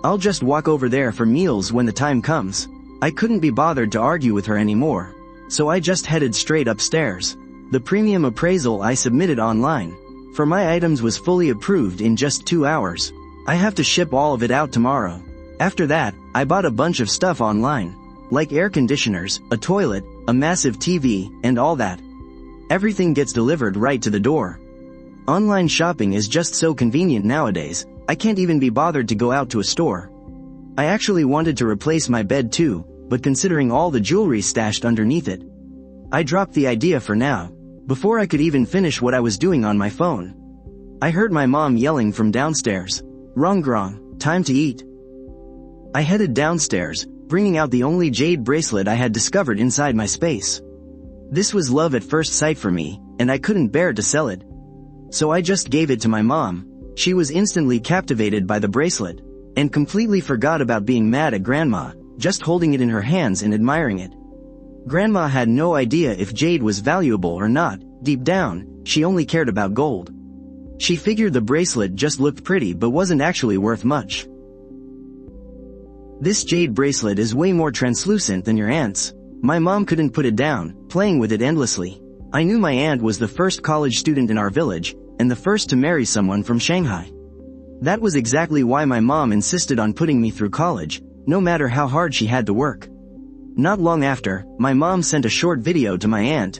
I'll just walk over there for meals when the time comes. I couldn't be bothered to argue with her anymore, so I just headed straight upstairs. The premium appraisal I submitted online for my items was fully approved in just 2 hours. I have to ship all of it out tomorrow. After that, I bought a bunch of stuff online, like air conditioners, a toilet, a massive TV, and all that. Everything gets delivered right to the door. Online shopping is just so convenient nowadays, I can't even be bothered to go out to a store. I actually wanted to replace my bed too, but considering all the jewelry stashed underneath it, I dropped the idea for now. Before I could even finish what I was doing on my phone, I heard my mom yelling from downstairs, "Rongrong, time to eat." I headed downstairs, bringing out the only jade bracelet I had discovered inside my space. This was love at first sight for me, and I couldn't bear to sell it. So I just gave it to my mom. She was instantly captivated by the bracelet, and completely forgot about being mad at Grandma, just holding it in her hands and admiring it. Grandma had no idea if jade was valuable or not. Deep down, she only cared about gold. She figured the bracelet just looked pretty but wasn't actually worth much. This jade bracelet is way more translucent than your aunt's. My mom couldn't put it down, playing with it endlessly. I knew my aunt was the first college student in our village, and the first to marry someone from Shanghai. That was exactly why my mom insisted on putting me through college, no matter how hard she had to work. Not long after, my mom sent a short video to my aunt,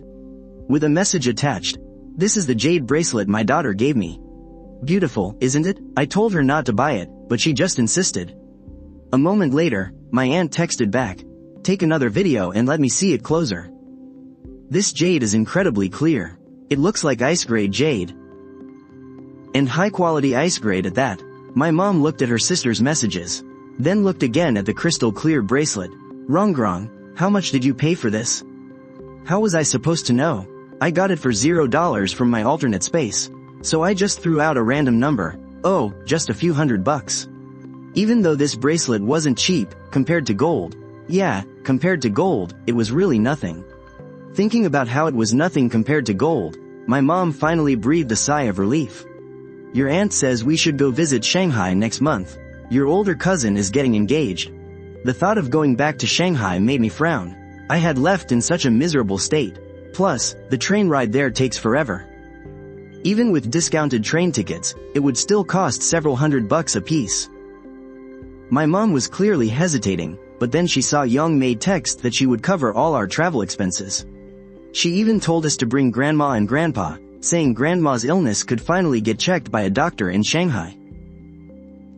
with a message attached. "This is the jade bracelet my daughter gave me. Beautiful, isn't it?" I told her not to buy it, but she just insisted. A moment later, my aunt texted back, "Take another video and let me see it closer. This jade is incredibly clear. It looks like ice-grade jade. And high-quality ice-grade at that." My mom looked at her sister's messages, then looked again at the crystal-clear bracelet. "Rongrong, how much did you pay for this?" How was I supposed to know? I got it for $0 from my alternate space, so I just threw out a random number. Oh, just a few $100. Even though this bracelet wasn't cheap, compared to gold. Yeah, compared to gold, it was really nothing. Thinking about how it was nothing compared to gold, my mom finally breathed a sigh of relief. "Your aunt says we should go visit Shanghai next month. Your older cousin is getting engaged." The thought of going back to Shanghai made me frown. I had left in such a miserable state. Plus, the train ride there takes forever. Even with discounted train tickets, it would still cost several $100 a piece. My mom was clearly hesitating, but then she saw Young Mei text that she would cover all our travel expenses. She even told us to bring Grandma and Grandpa, saying Grandma's illness could finally get checked by a doctor in Shanghai.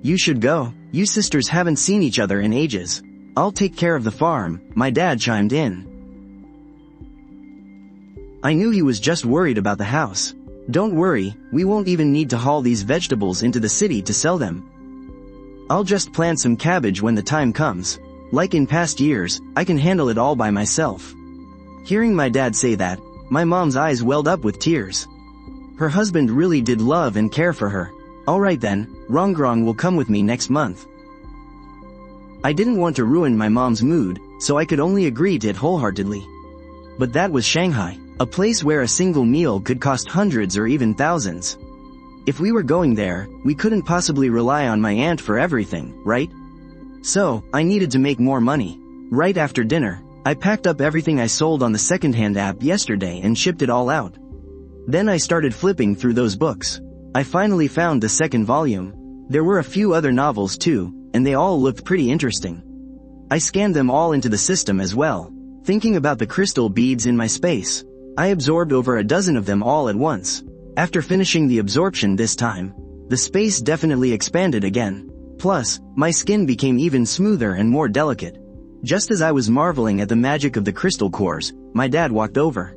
"You should go. You sisters haven't seen each other in ages. I'll take care of the farm," my dad chimed in. I knew he was just worried about the house. "Don't worry, we won't even need to haul these vegetables into the city to sell them. I'll just plant some cabbage when the time comes. Like in past years, I can handle it all by myself." Hearing my dad say that, my mom's eyes welled up with tears. Her husband really did love and care for her. "Alright then, Rongrong will come with me next month." I didn't want to ruin my mom's mood, so I could only agree to it wholeheartedly. But that was Shanghai, a place where a single meal could cost hundreds or even thousands. If we were going there, we couldn't possibly rely on my aunt for everything, right? So, I needed to make more money. Right after dinner, I packed up everything I sold on the secondhand app yesterday and shipped it all out. Then I started flipping through those books. I finally found the second volume. There were a few other novels too, and they all looked pretty interesting. I scanned them all into the system as well. Thinking about the crystal beads in my space, I absorbed over a dozen of them all at once. After finishing the absorption this time, the space definitely expanded again. Plus, my skin became even smoother and more delicate. Just as I was marveling at the magic of the crystal cores, my dad walked over.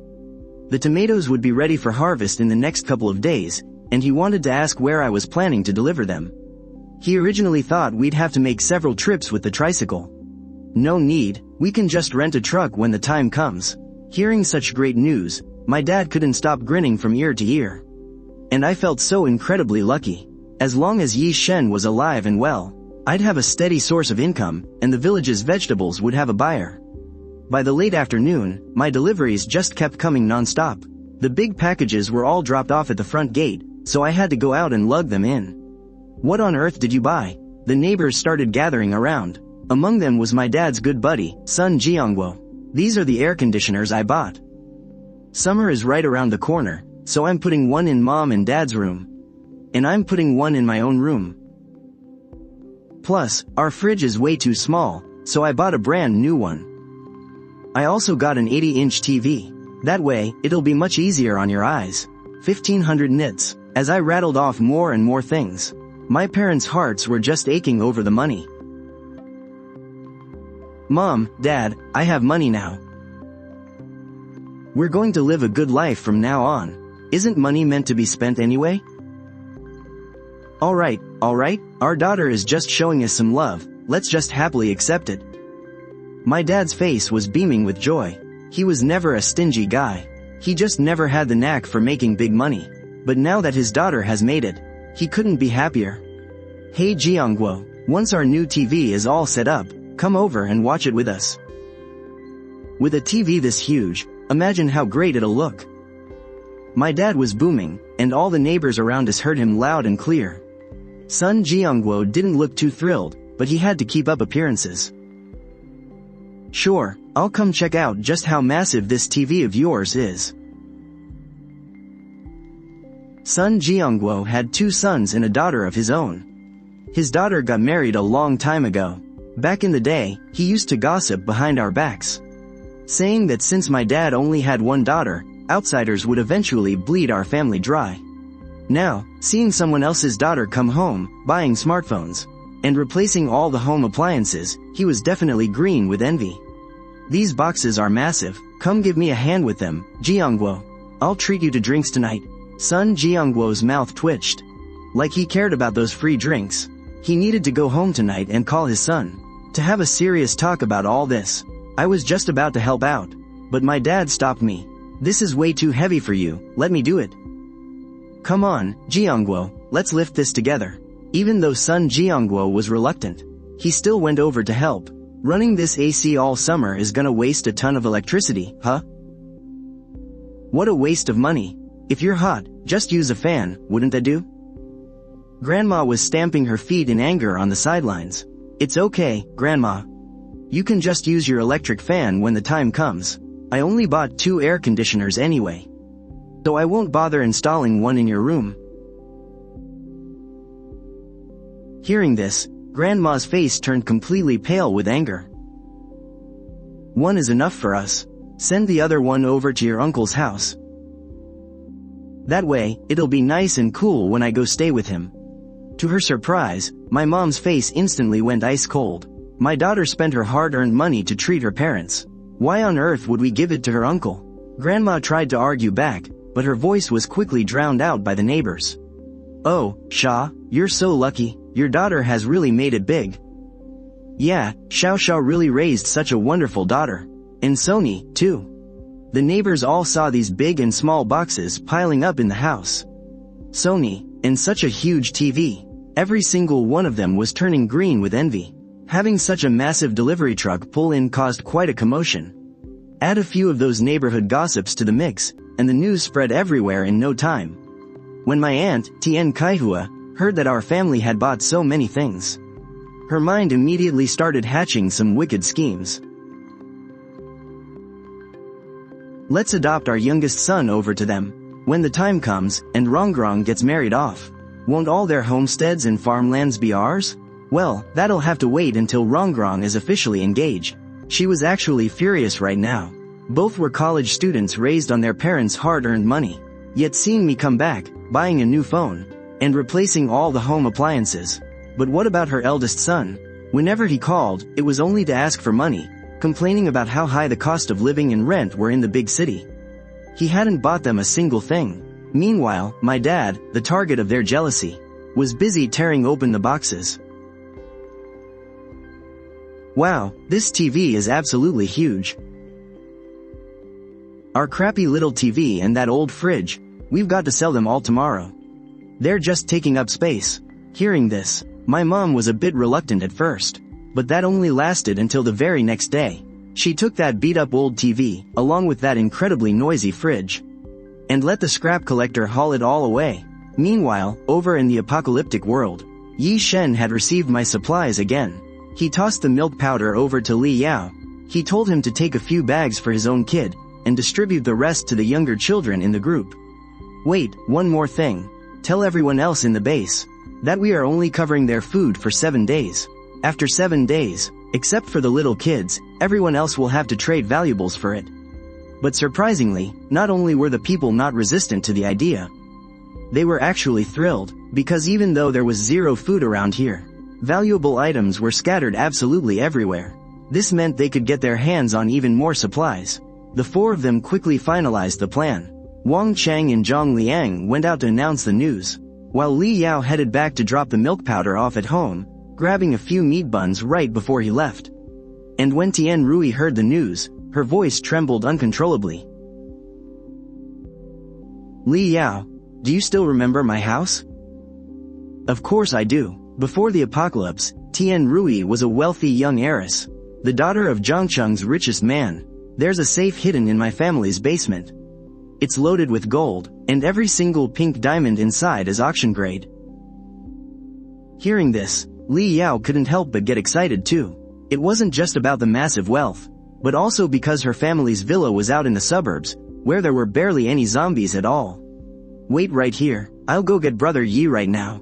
The tomatoes would be ready for harvest in the next couple of days, and he wanted to ask where I was planning to deliver them. He originally thought we'd have to make several trips with the tricycle. "No need, we can just rent a truck when the time comes." Hearing such great news, my dad couldn't stop grinning from ear to ear. And I felt so incredibly lucky. As long as Yi Shen was alive and well, I'd have a steady source of income, and the village's vegetables would have a buyer. By the late afternoon, my deliveries just kept coming non-stop. The big packages were all dropped off at the front gate, so I had to go out and lug them in. What on earth did you buy? The neighbors started gathering around. Among them was my dad's good buddy, Sun Jiangguo. These are the air conditioners I bought. Summer is right around the corner, so I'm putting one in mom and dad's room. And I'm putting one in my own room. Plus, our fridge is way too small, so I bought a brand new one. I also got an 80-inch TV. That way, it'll be much easier on your eyes. 1,500 nits. As I rattled off more and more things, my parents' hearts were just aching over the money. Mom, Dad, I have money now. We're going to live a good life from now on. Isn't money meant to be spent anyway? Alright, our daughter is just showing us some love, let's just happily accept it. My dad's face was beaming with joy. He was never a stingy guy. He just never had the knack for making big money. But now that his daughter has made it, he couldn't be happier. Hey Jiangguo, once our new TV is all set up, come over and watch it with us. With a TV this huge, imagine how great it'll look. My dad was booming, and all the neighbors around us heard him loud and clear. Sun Jiangguo didn't look too thrilled, but he had to keep up appearances. Sure, I'll come check out just how massive this TV of yours is. Sun Jiangguo had 2 sons and a daughter of his own. His daughter got married a long time ago. Back in the day, he used to gossip behind our backs, saying that since my dad only had one daughter, outsiders would eventually bleed our family dry. Now, seeing someone else's daughter come home, buying smartphones, and replacing all the home appliances, he was definitely green with envy. These boxes are massive, come give me a hand with them, Jiangguo. I'll treat you to drinks tonight. Sun Jiangguo's mouth twitched. Like he cared about those free drinks. He needed to go home tonight and call his son, to have a serious talk about all this. I was just about to help out, but my dad stopped me. This is way too heavy for you, let me do it. Come on, Jiangguo, let's lift this together. Even though Sun Jiangguo was reluctant, he still went over to help. Running this AC all summer is gonna waste a ton of electricity, huh? What a waste of money. If you're hot, just use a fan, wouldn't that do? Grandma was stamping her feet in anger on the sidelines. It's okay, Grandma. You can just use your electric fan when the time comes. I only bought 2 air conditioners anyway, so I won't bother installing one in your room. Hearing this, Grandma's face turned completely pale with anger. One is enough for us. Send the other one over to your uncle's house. That way, it'll be nice and cool when I go stay with him. To her surprise, my mom's face instantly went ice cold. My daughter spent her hard-earned money to treat her parents. Why on earth would we give it to her uncle? Grandma tried to argue back, but her voice was quickly drowned out by the neighbors. Oh, Sha, you're so lucky, your daughter has really made it big. Yeah, Xiao really raised such a wonderful daughter. And Sony, too. The neighbors all saw these big and small boxes piling up in the house. Sony, and such a huge TV. Every single one of them was turning green with envy. Having such a massive delivery truck pull in caused quite a commotion. Add a few of those neighborhood gossips to the mix, and the news spread everywhere in no time. When my aunt, Tien Kaihua, heard that our family had bought so many things, her mind immediately started hatching some wicked schemes. Let's adopt our youngest son over to them. When the time comes, and Rongrong gets married off, won't all their homesteads and farmlands be ours? Well, that'll have to wait until Rongrong is officially engaged. She was actually furious right now. Both were college students raised on their parents' hard-earned money. Yet seeing me come back, buying a new phone, and replacing all the home appliances. But what about her eldest son? Whenever he called, it was only to ask for money, complaining about how high the cost of living and rent were in the big city. He hadn't bought them a single thing. Meanwhile, my dad, the target of their jealousy, was busy tearing open the boxes. Wow, this TV is absolutely huge. Our crappy little TV and that old fridge, we've got to sell them all tomorrow. They're just taking up space. Hearing this, my mom was a bit reluctant at first, but that only lasted until the very next day. She took that beat-up old TV, along with that incredibly noisy fridge, and let the scrap collector haul it all away. Meanwhile, over in the apocalyptic world, Yi Shen had received my supplies again. He tossed the milk powder over to Li Yao. He told him to take a few bags for his own kid, and distribute the rest to the younger children in the group. Wait, one more thing. Tell everyone else in the base that we are only covering their food for 7 days. After 7 days, except for the little kids, everyone else will have to trade valuables for it. But surprisingly, not only were the people not resistant to the idea, they were actually thrilled, because even though there was zero food around here, valuable items were scattered absolutely everywhere. This meant they could get their hands on even more supplies. The four of them quickly finalized the plan. Wang Chang and Zhang Liang went out to announce the news, while Li Yao headed back to drop the milk powder off at home, grabbing a few meat buns right before he left. And when Tian Rui heard the news, her voice trembled uncontrollably. Li Yao, do you still remember my house? Of course I do. Before the apocalypse, Tian Rui was a wealthy young heiress, the daughter of Zhangcheng's richest man. There's a safe hidden in my family's basement. It's loaded with gold, and every single pink diamond inside is auction grade. Hearing this, Li Yao couldn't help but get excited too. It wasn't just about the massive wealth, but also because her family's villa was out in the suburbs, where there were barely any zombies at all. Wait right here, I'll go get Brother Yi right now.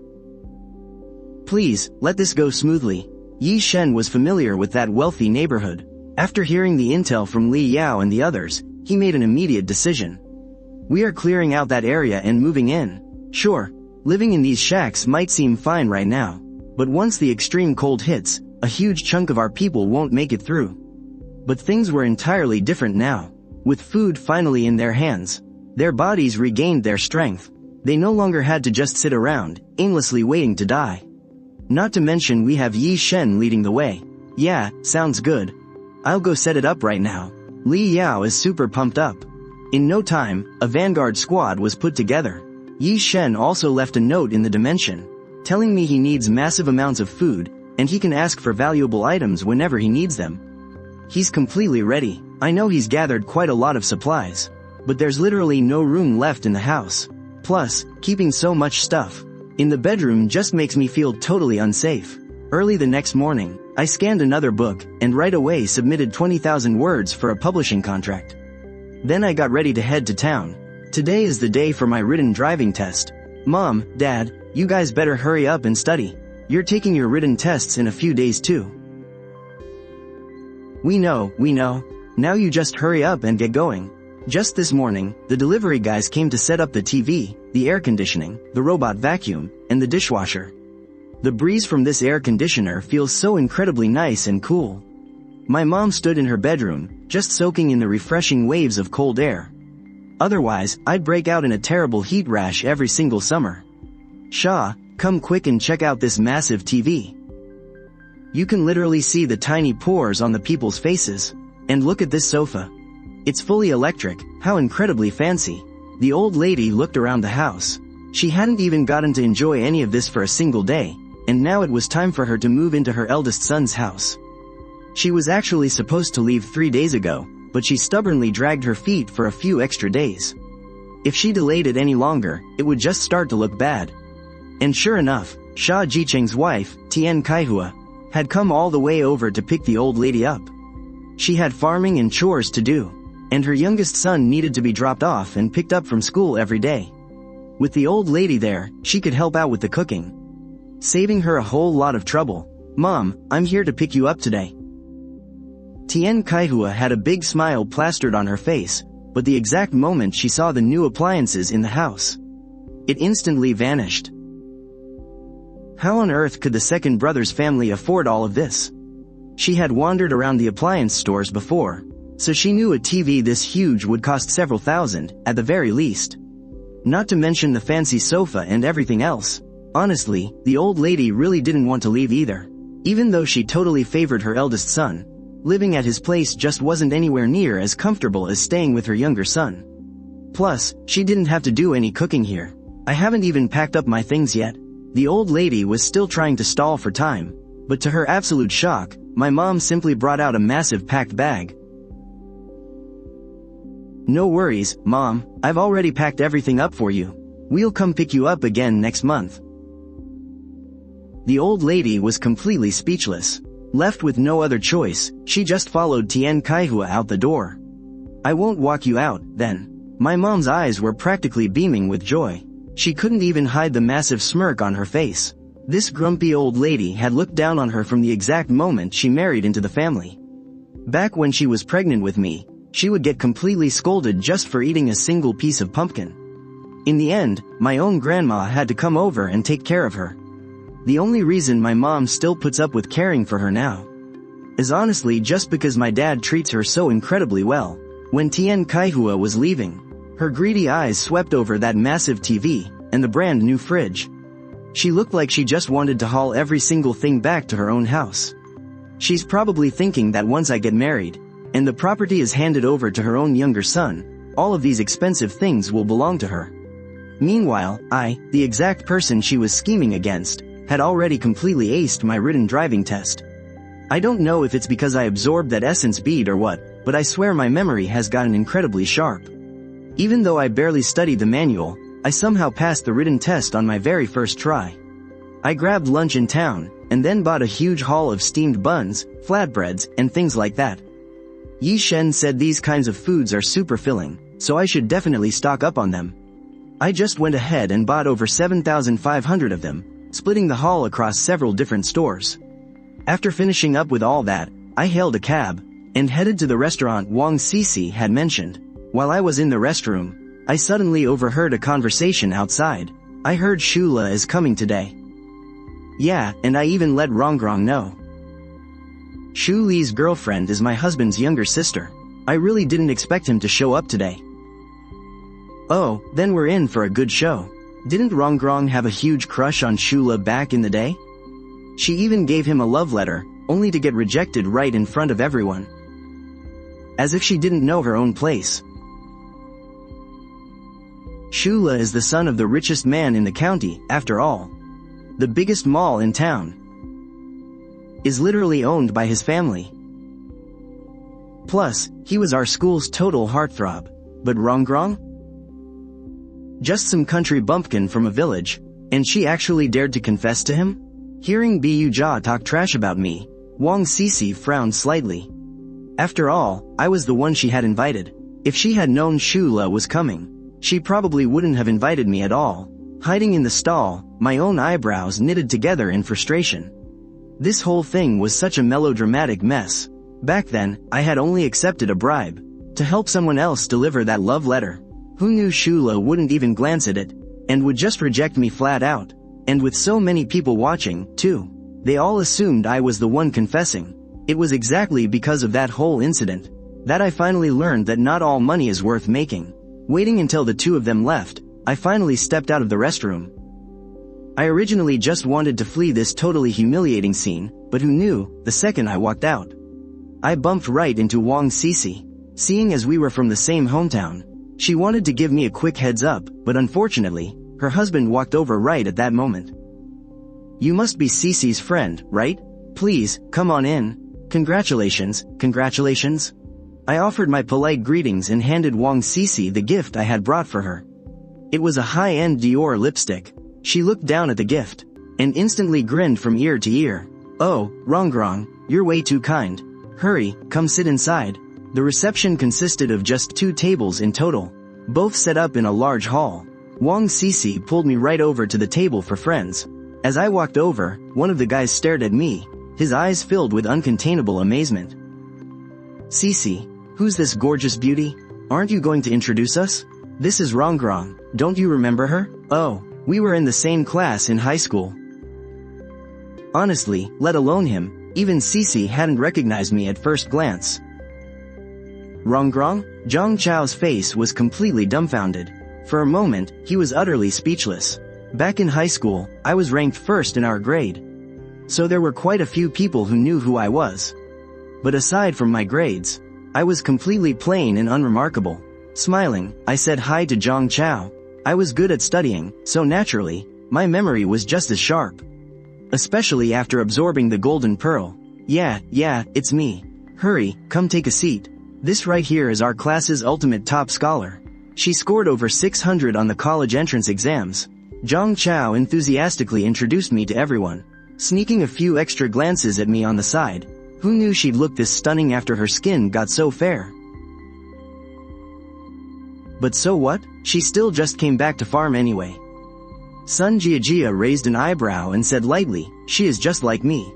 Please, let this go smoothly. Yi Shen was familiar with that wealthy neighborhood. After hearing the intel from Li Yao and the others, he made an immediate decision. We are clearing out that area and moving in. Sure, living in these shacks might seem fine right now, but once the extreme cold hits, a huge chunk of our people won't make it through. But things were entirely different now. With food finally in their hands, their bodies regained their strength. They no longer had to just sit around, aimlessly waiting to die. Not to mention we have Yi Shen leading the way. Yeah, sounds good. I'll go set it up right now. Li Yao is super pumped up. In no time, a vanguard squad was put together. Yi Shen also left a note in the dimension, telling me he needs massive amounts of food, and he can ask for valuable items whenever he needs them. He's completely ready. I know he's gathered quite a lot of supplies, but there's literally no room left in the house. Plus, keeping so much stuff in the bedroom just makes me feel totally unsafe. Early the next morning, I scanned another book, and right away submitted 20,000 words for a publishing contract. Then I got ready to head to town. Today is the day for my written driving test. Mom, Dad, you guys better hurry up and study. You're taking your written tests in a few days too. We know. Now you just hurry up and get going. Just this morning, the delivery guys came to set up the TV, the air conditioning, the robot vacuum, and the dishwasher. The breeze from this air conditioner feels so incredibly nice and cool. My mom stood in her bedroom, just soaking in the refreshing waves of cold air. Otherwise, I'd break out in a terrible heat rash every single summer. Shaw, come quick and check out this massive TV. You can literally see the tiny pores on the people's faces. And look at this sofa. It's fully electric, how incredibly fancy. The old lady looked around the house. She hadn't even gotten to enjoy any of this for a single day, and now it was time for her to move into her eldest son's house. She was actually supposed to leave 3 days ago, but she stubbornly dragged her feet for a few extra days. If she delayed it any longer, it would just start to look bad. And sure enough, Sha Jicheng's wife, Tian Kaihua, had come all the way over to pick the old lady up. She had farming and chores to do, and her youngest son needed to be dropped off and picked up from school every day. With the old lady there, she could help out with the cooking, saving her a whole lot of trouble. Mom, I'm here to pick you up today. Tian Kaihua had a big smile plastered on her face, but the exact moment she saw the new appliances in the house, it instantly vanished. How on earth could the second brother's family afford all of this? She had wandered around the appliance stores before, so she knew a TV this huge would cost several thousand, at the very least. Not to mention the fancy sofa and everything else. Honestly, the old lady really didn't want to leave either. Even though she totally favored her eldest son, living at his place just wasn't anywhere near as comfortable as staying with her younger son. Plus, she didn't have to do any cooking here. I haven't even packed up my things yet. The old lady was still trying to stall for time, but to her absolute shock, my mom simply brought out a massive packed bag. "No worries, Mom, I've already packed everything up for you. We'll come pick you up again next month." The old lady was completely speechless. Left with no other choice, she just followed Tien Kaihua out the door. "I won't walk you out, then." My mom's eyes were practically beaming with joy. She couldn't even hide the massive smirk on her face. This grumpy old lady had looked down on her from the exact moment she married into the family. Back when she was pregnant with me, she would get completely scolded just for eating a single piece of pumpkin. In the end, my own grandma had to come over and take care of her. The only reason my mom still puts up with caring for her now is honestly just because my dad treats her so incredibly well. When Tien Kaihua was leaving, her greedy eyes swept over that massive TV and the brand new fridge. She looked like she just wanted to haul every single thing back to her own house. She's probably thinking that once I get married, and the property is handed over to her own younger son, all of these expensive things will belong to her. Meanwhile, I, the exact person she was scheming against, had already completely aced my written driving test. I don't know if it's because I absorbed that essence bead or what, but I swear my memory has gotten incredibly sharp. Even though I barely studied the manual, I somehow passed the written test on my very first try. I grabbed lunch in town, and then bought a huge haul of steamed buns, flatbreads, and things like that. Yi Shen said these kinds of foods are super filling, so I should definitely stock up on them. I just went ahead and bought over 7,500 of them, splitting the haul across several different stores. After finishing up with all that, I hailed a cab, and headed to the restaurant Wang Sisi had mentioned. While I was in the restroom, I suddenly overheard a conversation outside. "I heard Shula is coming today." Yeah, and I even let Rongrong know. Shu Li's girlfriend is my husband's younger sister. I really didn't expect him to show up today. Oh, then we're in for a good show. Didn't Rongrong have a huge crush on Shula back in the day? She even gave him a love letter, only to get rejected right in front of everyone. As if she didn't know her own place. Shula is the son of the richest man in the county, after all. The biggest mall in town is literally owned by his family. Plus, he was our school's total heartthrob. But Rongrong? Just some country bumpkin from a village, and she actually dared to confess to him? Hearing Bu Jia talk trash about me, Wang Sisi frowned slightly. After all, I was the one she had invited. If she had known Shula was coming, she probably wouldn't have invited me at all. Hiding in the stall, my own eyebrows knitted together in frustration. This whole thing was such a melodramatic mess. Back then, I had only accepted a bribe to help someone else deliver that love letter. Who knew Shula wouldn't even glance at it, and would just reject me flat out? And with so many people watching, too. They all assumed I was the one confessing. It was exactly because of that whole incident that I finally learned that not all money is worth making. Waiting until the two of them left, I finally stepped out of the restroom. I originally just wanted to flee this totally humiliating scene, but who knew, the second I walked out, I bumped right into Wang Sisi. Seeing as we were from the same hometown, she wanted to give me a quick heads up, but unfortunately, her husband walked over right at that moment. "You must be Sisi's friend, right? Please, come on in. Congratulations, congratulations." I offered my polite greetings and handed Wang Sisi the gift I had brought for her. It was a high-end Dior lipstick. She looked down at the gift, and instantly grinned from ear to ear. "Oh, Rongrong, you're way too kind. Hurry, come sit inside." The reception consisted of just 2 tables in total, both set up in a large hall. Wang Sisi pulled me right over to the table for friends. As I walked over, one of the guys stared at me, his eyes filled with uncontainable amazement. "Sisi, who's this gorgeous beauty? Aren't you going to introduce us? This is Rongrong, don't you remember her? Oh, we were in the same class in high school." Honestly, let alone him, even Sisi hadn't recognized me at first glance. Rongrong? Zhang Chao's face was completely dumbfounded. For a moment, he was utterly speechless. Back in high school, I was ranked first in our grade. So there were quite a few people who knew who I was. But aside from my grades, I was completely plain and unremarkable. Smiling, I said hi to Zhang Chao. I was good at studying, so naturally, my memory was just as sharp. Especially after absorbing the golden pearl. Yeah, it's me. Hurry, come take a seat. This right here is our class's ultimate top scholar. She scored over 600 on the college entrance exams. Zhang Chao enthusiastically introduced me to everyone, sneaking a few extra glances at me on the side. Who knew she'd look this stunning after her skin got so fair? But so what? She still just came back to farm anyway. Sun Jiajia raised an eyebrow and said lightly, she is just like me.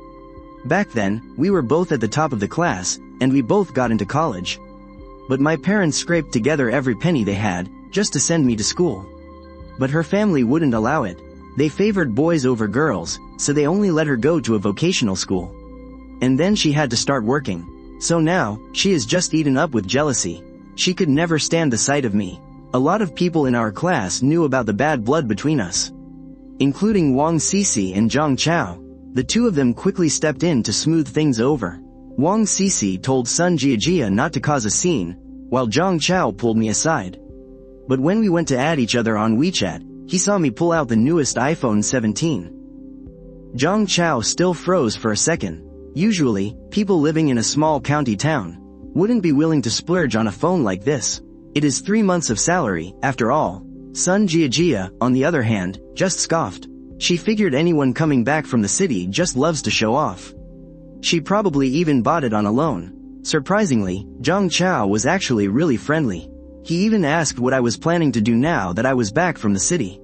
Back then, we were both at the top of the class, and we both got into college. But my parents scraped together every penny they had, just to send me to school. But her family wouldn't allow it. They favored boys over girls, so they only let her go to a vocational school. And then she had to start working. So now, she is just eaten up with jealousy. She could never stand the sight of me. A lot of people in our class knew about the bad blood between us, including Wang Sisi and Zhang Chao. The two of them quickly stepped in to smooth things over. Wang Sisi told Sun Jiajia not to cause a scene, while Zhang Chao pulled me aside. But when we went to add each other on WeChat, he saw me pull out the newest iPhone 17. Zhang Chao still froze for a second. Usually, people living in a small county town wouldn't be willing to splurge on a phone like this. It is 3 months of salary, after all. Sun Jiajia, on the other hand, just scoffed. She figured anyone coming back from the city just loves to show off. She probably even bought it on a loan. Surprisingly, Zhang Chao was actually really friendly. He even asked what I was planning to do now that I was back from the city.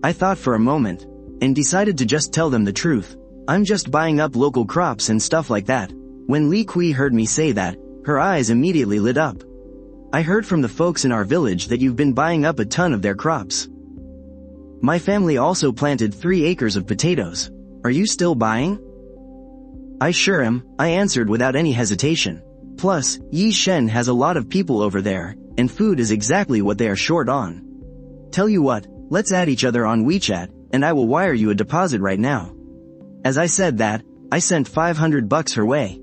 I thought for a moment, and decided to just tell them the truth. I'm just buying up local crops and stuff like that. When Li Kui heard me say that, her eyes immediately lit up. I heard from the folks in our village that you've been buying up a ton of their crops. My family also planted 3 acres of potatoes. Are you still buying? I sure am, I answered without any hesitation. Plus, Yi Shen has a lot of people over there, and food is exactly what they are short on. Tell you what, let's add each other on WeChat, and I will wire you a deposit right now. As I said that, I sent $500 her way.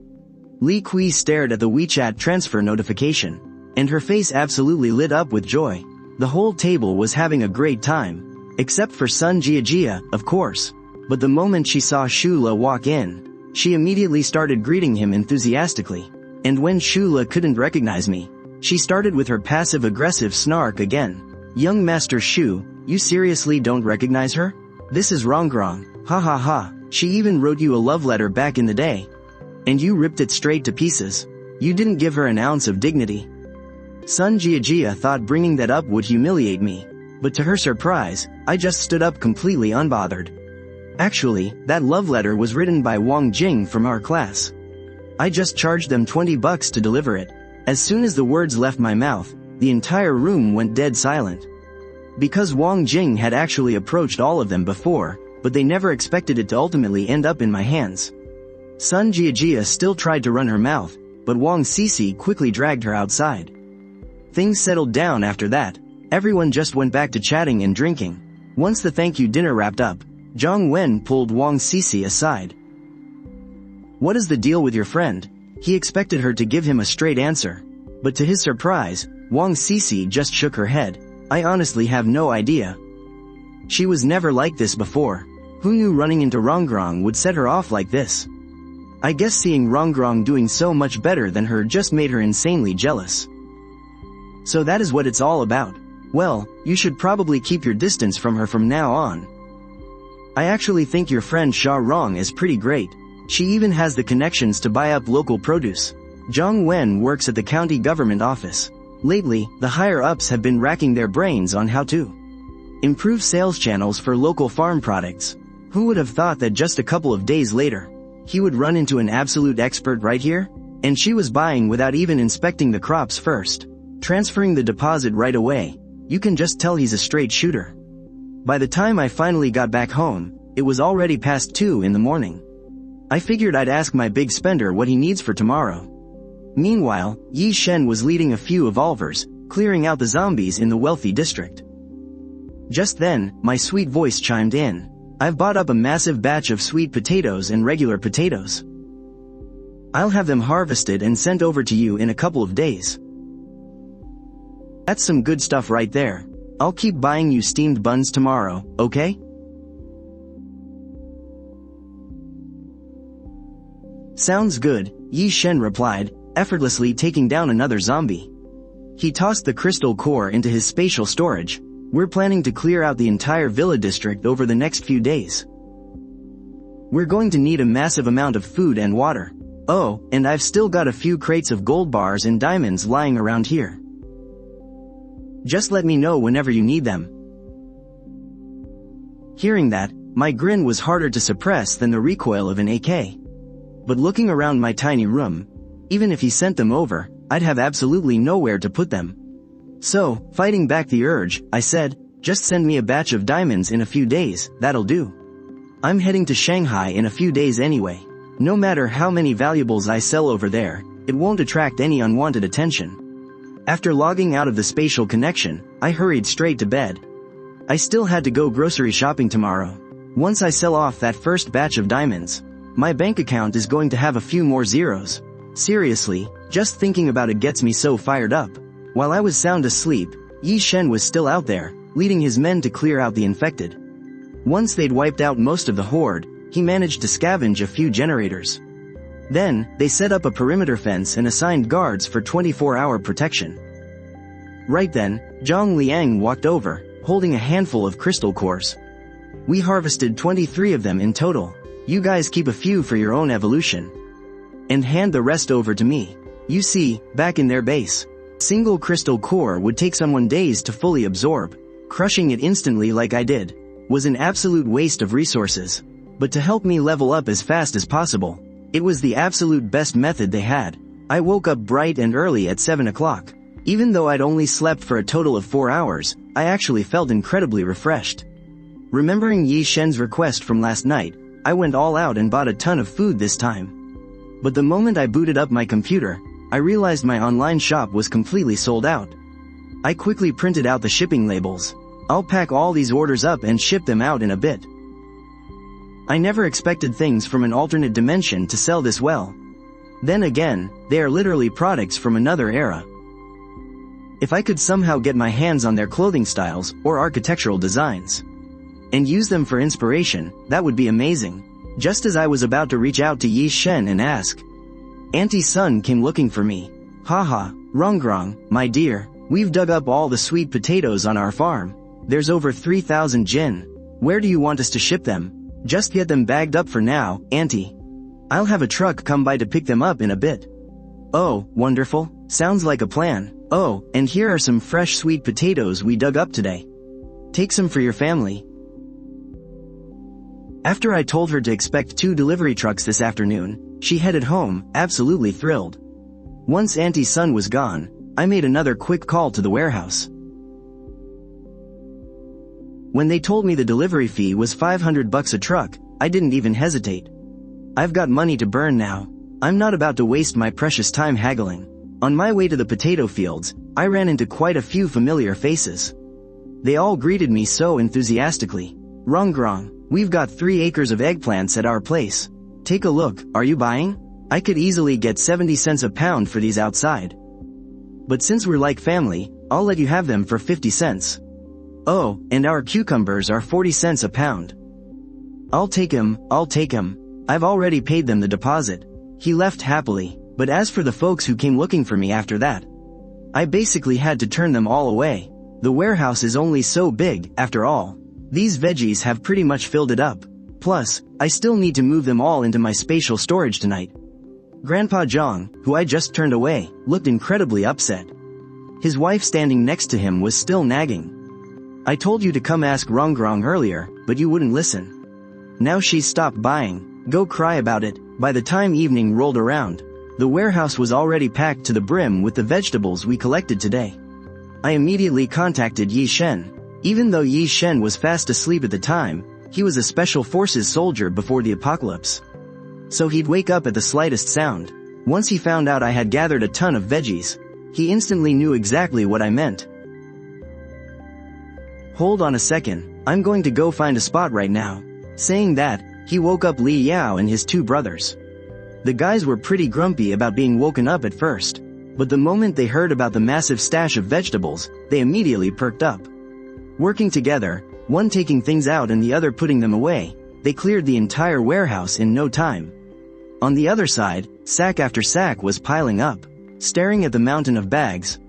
Li Kui stared at the WeChat transfer notification, and her face absolutely lit up with joy. The whole table was having a great time, except for Sun Jiajia, of course. But the moment she saw Shula walk in, she immediately started greeting him enthusiastically. And when Shula couldn't recognize me, she started with her passive-aggressive snark again. Young Master Shu, you seriously don't recognize her? This is Rongrong, ha ha ha, she even wrote you a love letter back in the day. And you ripped it straight to pieces. You didn't give her an ounce of dignity. Sun Jiajia thought bringing that up would humiliate me, but to her surprise, I just stood up completely unbothered. Actually, that love letter was written by Wang Jing from our class. I just charged them $20 to deliver it. As soon as the words left my mouth, the entire room went dead silent. Because Wang Jing had actually approached all of them before, but they never expected it to ultimately end up in my hands. Sun Jiajia still tried to run her mouth, but Wang Sisi quickly dragged her outside. Things settled down after that. Everyone just went back to chatting and drinking. Once the thank you dinner wrapped up, Zhang Wen pulled Wang Sisi aside. What is the deal with your friend? He expected her to give him a straight answer. But to his surprise, Wang Sisi just shook her head. I honestly have no idea. She was never like this before. Who knew running into Rongrong would set her off like this? I guess seeing Rongrong doing so much better than her just made her insanely jealous. So that is what it's all about. Well, you should probably keep your distance from her from now on. I actually think your friend Sha Rong is pretty great. She even has the connections to buy up local produce. Zhang Wen works at the county government office. Lately, the higher-ups have been racking their brains on how to improve sales channels for local farm products. Who would have thought that just a couple of days later, he would run into an absolute expert right here? And she was buying without even inspecting the crops first, transferring the deposit right away. You can just tell he's a straight shooter. By the time I finally got back home, it was already past 2 in the morning. I figured I'd ask my big spender what he needs for tomorrow. Meanwhile, Yi Shen was leading a few evolvers, clearing out the zombies in the wealthy district. Just then, my sweet voice chimed in. I've bought up a massive batch of sweet potatoes and regular potatoes. I'll have them harvested and sent over to you in a couple of days. That's some good stuff right there. I'll keep buying you steamed buns tomorrow, okay? Sounds good, Yi Shen replied, effortlessly taking down another zombie. He tossed the crystal core into his spatial storage. We're planning to clear out the entire villa district over the next few days. We're going to need a massive amount of food and water. Oh, and I've still got a few crates of gold bars and diamonds lying around here. Just let me know whenever you need them. Hearing that, my grin was harder to suppress than the recoil of an AK. But looking around my tiny room, even if he sent them over, I'd have absolutely nowhere to put them. So, fighting back the urge, I said, just send me a batch of diamonds in a few days, that'll do. I'm heading to Shanghai in a few days anyway. No matter how many valuables I sell over there, it won't attract any unwanted attention. After logging out of the spatial connection, I hurried straight to bed. I still had to go grocery shopping tomorrow. Once I sell off that first batch of diamonds, my bank account is going to have a few more zeros. Seriously, just thinking about it gets me so fired up. While I was sound asleep, Yi Shen was still out there, leading his men to clear out the infected. Once they'd wiped out most of the horde, he managed to scavenge a few generators. Then, they set up a perimeter fence and assigned guards for 24-hour protection. Right then, Zhang Liang walked over, holding a handful of crystal cores. We harvested 23 of them in total. You guys keep a few for your own evolution. And hand the rest over to me. You see, back in their base, single crystal core would take someone days to fully absorb. Crushing it instantly like I did was an absolute waste of resources. But to help me level up as fast as possible, it was the absolute best method they had. I woke up bright and early at 7 o'clock. Even though I'd only slept for a total of 4 hours, I actually felt incredibly refreshed. Remembering Yi Shen's request from last night, I went all out and bought a ton of food this time. But the moment I booted up my computer, I realized my online shop was completely sold out. I quickly printed out the shipping labels. I'll pack all these orders up and ship them out in a bit. I never expected things from an alternate dimension to sell this well. Then again, they are literally products from another era. If I could somehow get my hands on their clothing styles or architectural designs, and use them for inspiration, that would be amazing. Just as I was about to reach out to Yi Shen and ask, Auntie Sun came looking for me. Haha, Rongrong, my dear, we've dug up all the sweet potatoes on our farm. There's over 3,000 jin. Where do you want us to ship them? Just get them bagged up for now, Auntie. I'll have a truck come by to pick them up in a bit. Oh, wonderful. Sounds like a plan. Oh, and here are some fresh sweet potatoes we dug up today. Take some for your family. After I told her to expect 2 delivery trucks this afternoon, she headed home, absolutely thrilled. Once Auntie Sun was gone, I made another quick call to the warehouse. When they told me the delivery fee was $500 a truck, I didn't even hesitate. I've got money to burn now. I'm not about to waste my precious time haggling. On my way to the potato fields, I ran into quite a few familiar faces. They all greeted me so enthusiastically. Rongrong, we've got 3 acres of eggplants at our place. Take a look, are you buying? I could easily get 70 cents a pound for these outside. But since we're like family, I'll let you have them for 50 cents. Oh, and our cucumbers are 40 cents a pound. I'll take 'em. I've already paid them the deposit. He left happily, but as for the folks who came looking for me after that, I basically had to turn them all away. The warehouse is only so big, after all. These veggies have pretty much filled it up. Plus, I still need to move them all into my spatial storage tonight. Grandpa Zhang, who I just turned away, looked incredibly upset. His wife standing next to him was still nagging. I told you to come ask Rongrong earlier, but you wouldn't listen. Now she's stopped buying. Go cry about it. By the time evening rolled around, the warehouse was already packed to the brim with the vegetables we collected today. I immediately contacted Yi Shen. Even though Yi Shen was fast asleep at the time, he was a special forces soldier before the apocalypse. So he'd wake up at the slightest sound. Once he found out I had gathered a ton of veggies, he instantly knew exactly what I meant. Hold on a second, I'm going to go find a spot right now. Saying that, he woke up Li Yao and his 2 brothers. The guys were pretty grumpy about being woken up at first, but the moment they heard about the massive stash of vegetables, they immediately perked up. Working together, one taking things out and the other putting them away, they cleared the entire warehouse in no time. On the other side, sack after sack was piling up. Staring at the mountain of bags,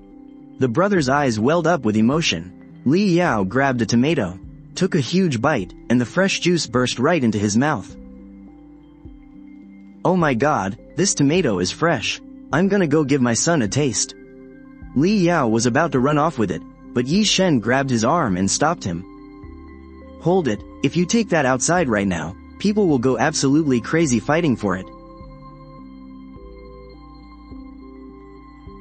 the brother's eyes welled up with emotion. Li Yao grabbed a tomato, took a huge bite, and the fresh juice burst right into his mouth. Oh my god, this tomato is fresh. I'm gonna go give my son a taste. Li Yao was about to run off with it, but Yi Shen grabbed his arm and stopped him. Hold it, if you take that outside right now, people will go absolutely crazy fighting for it.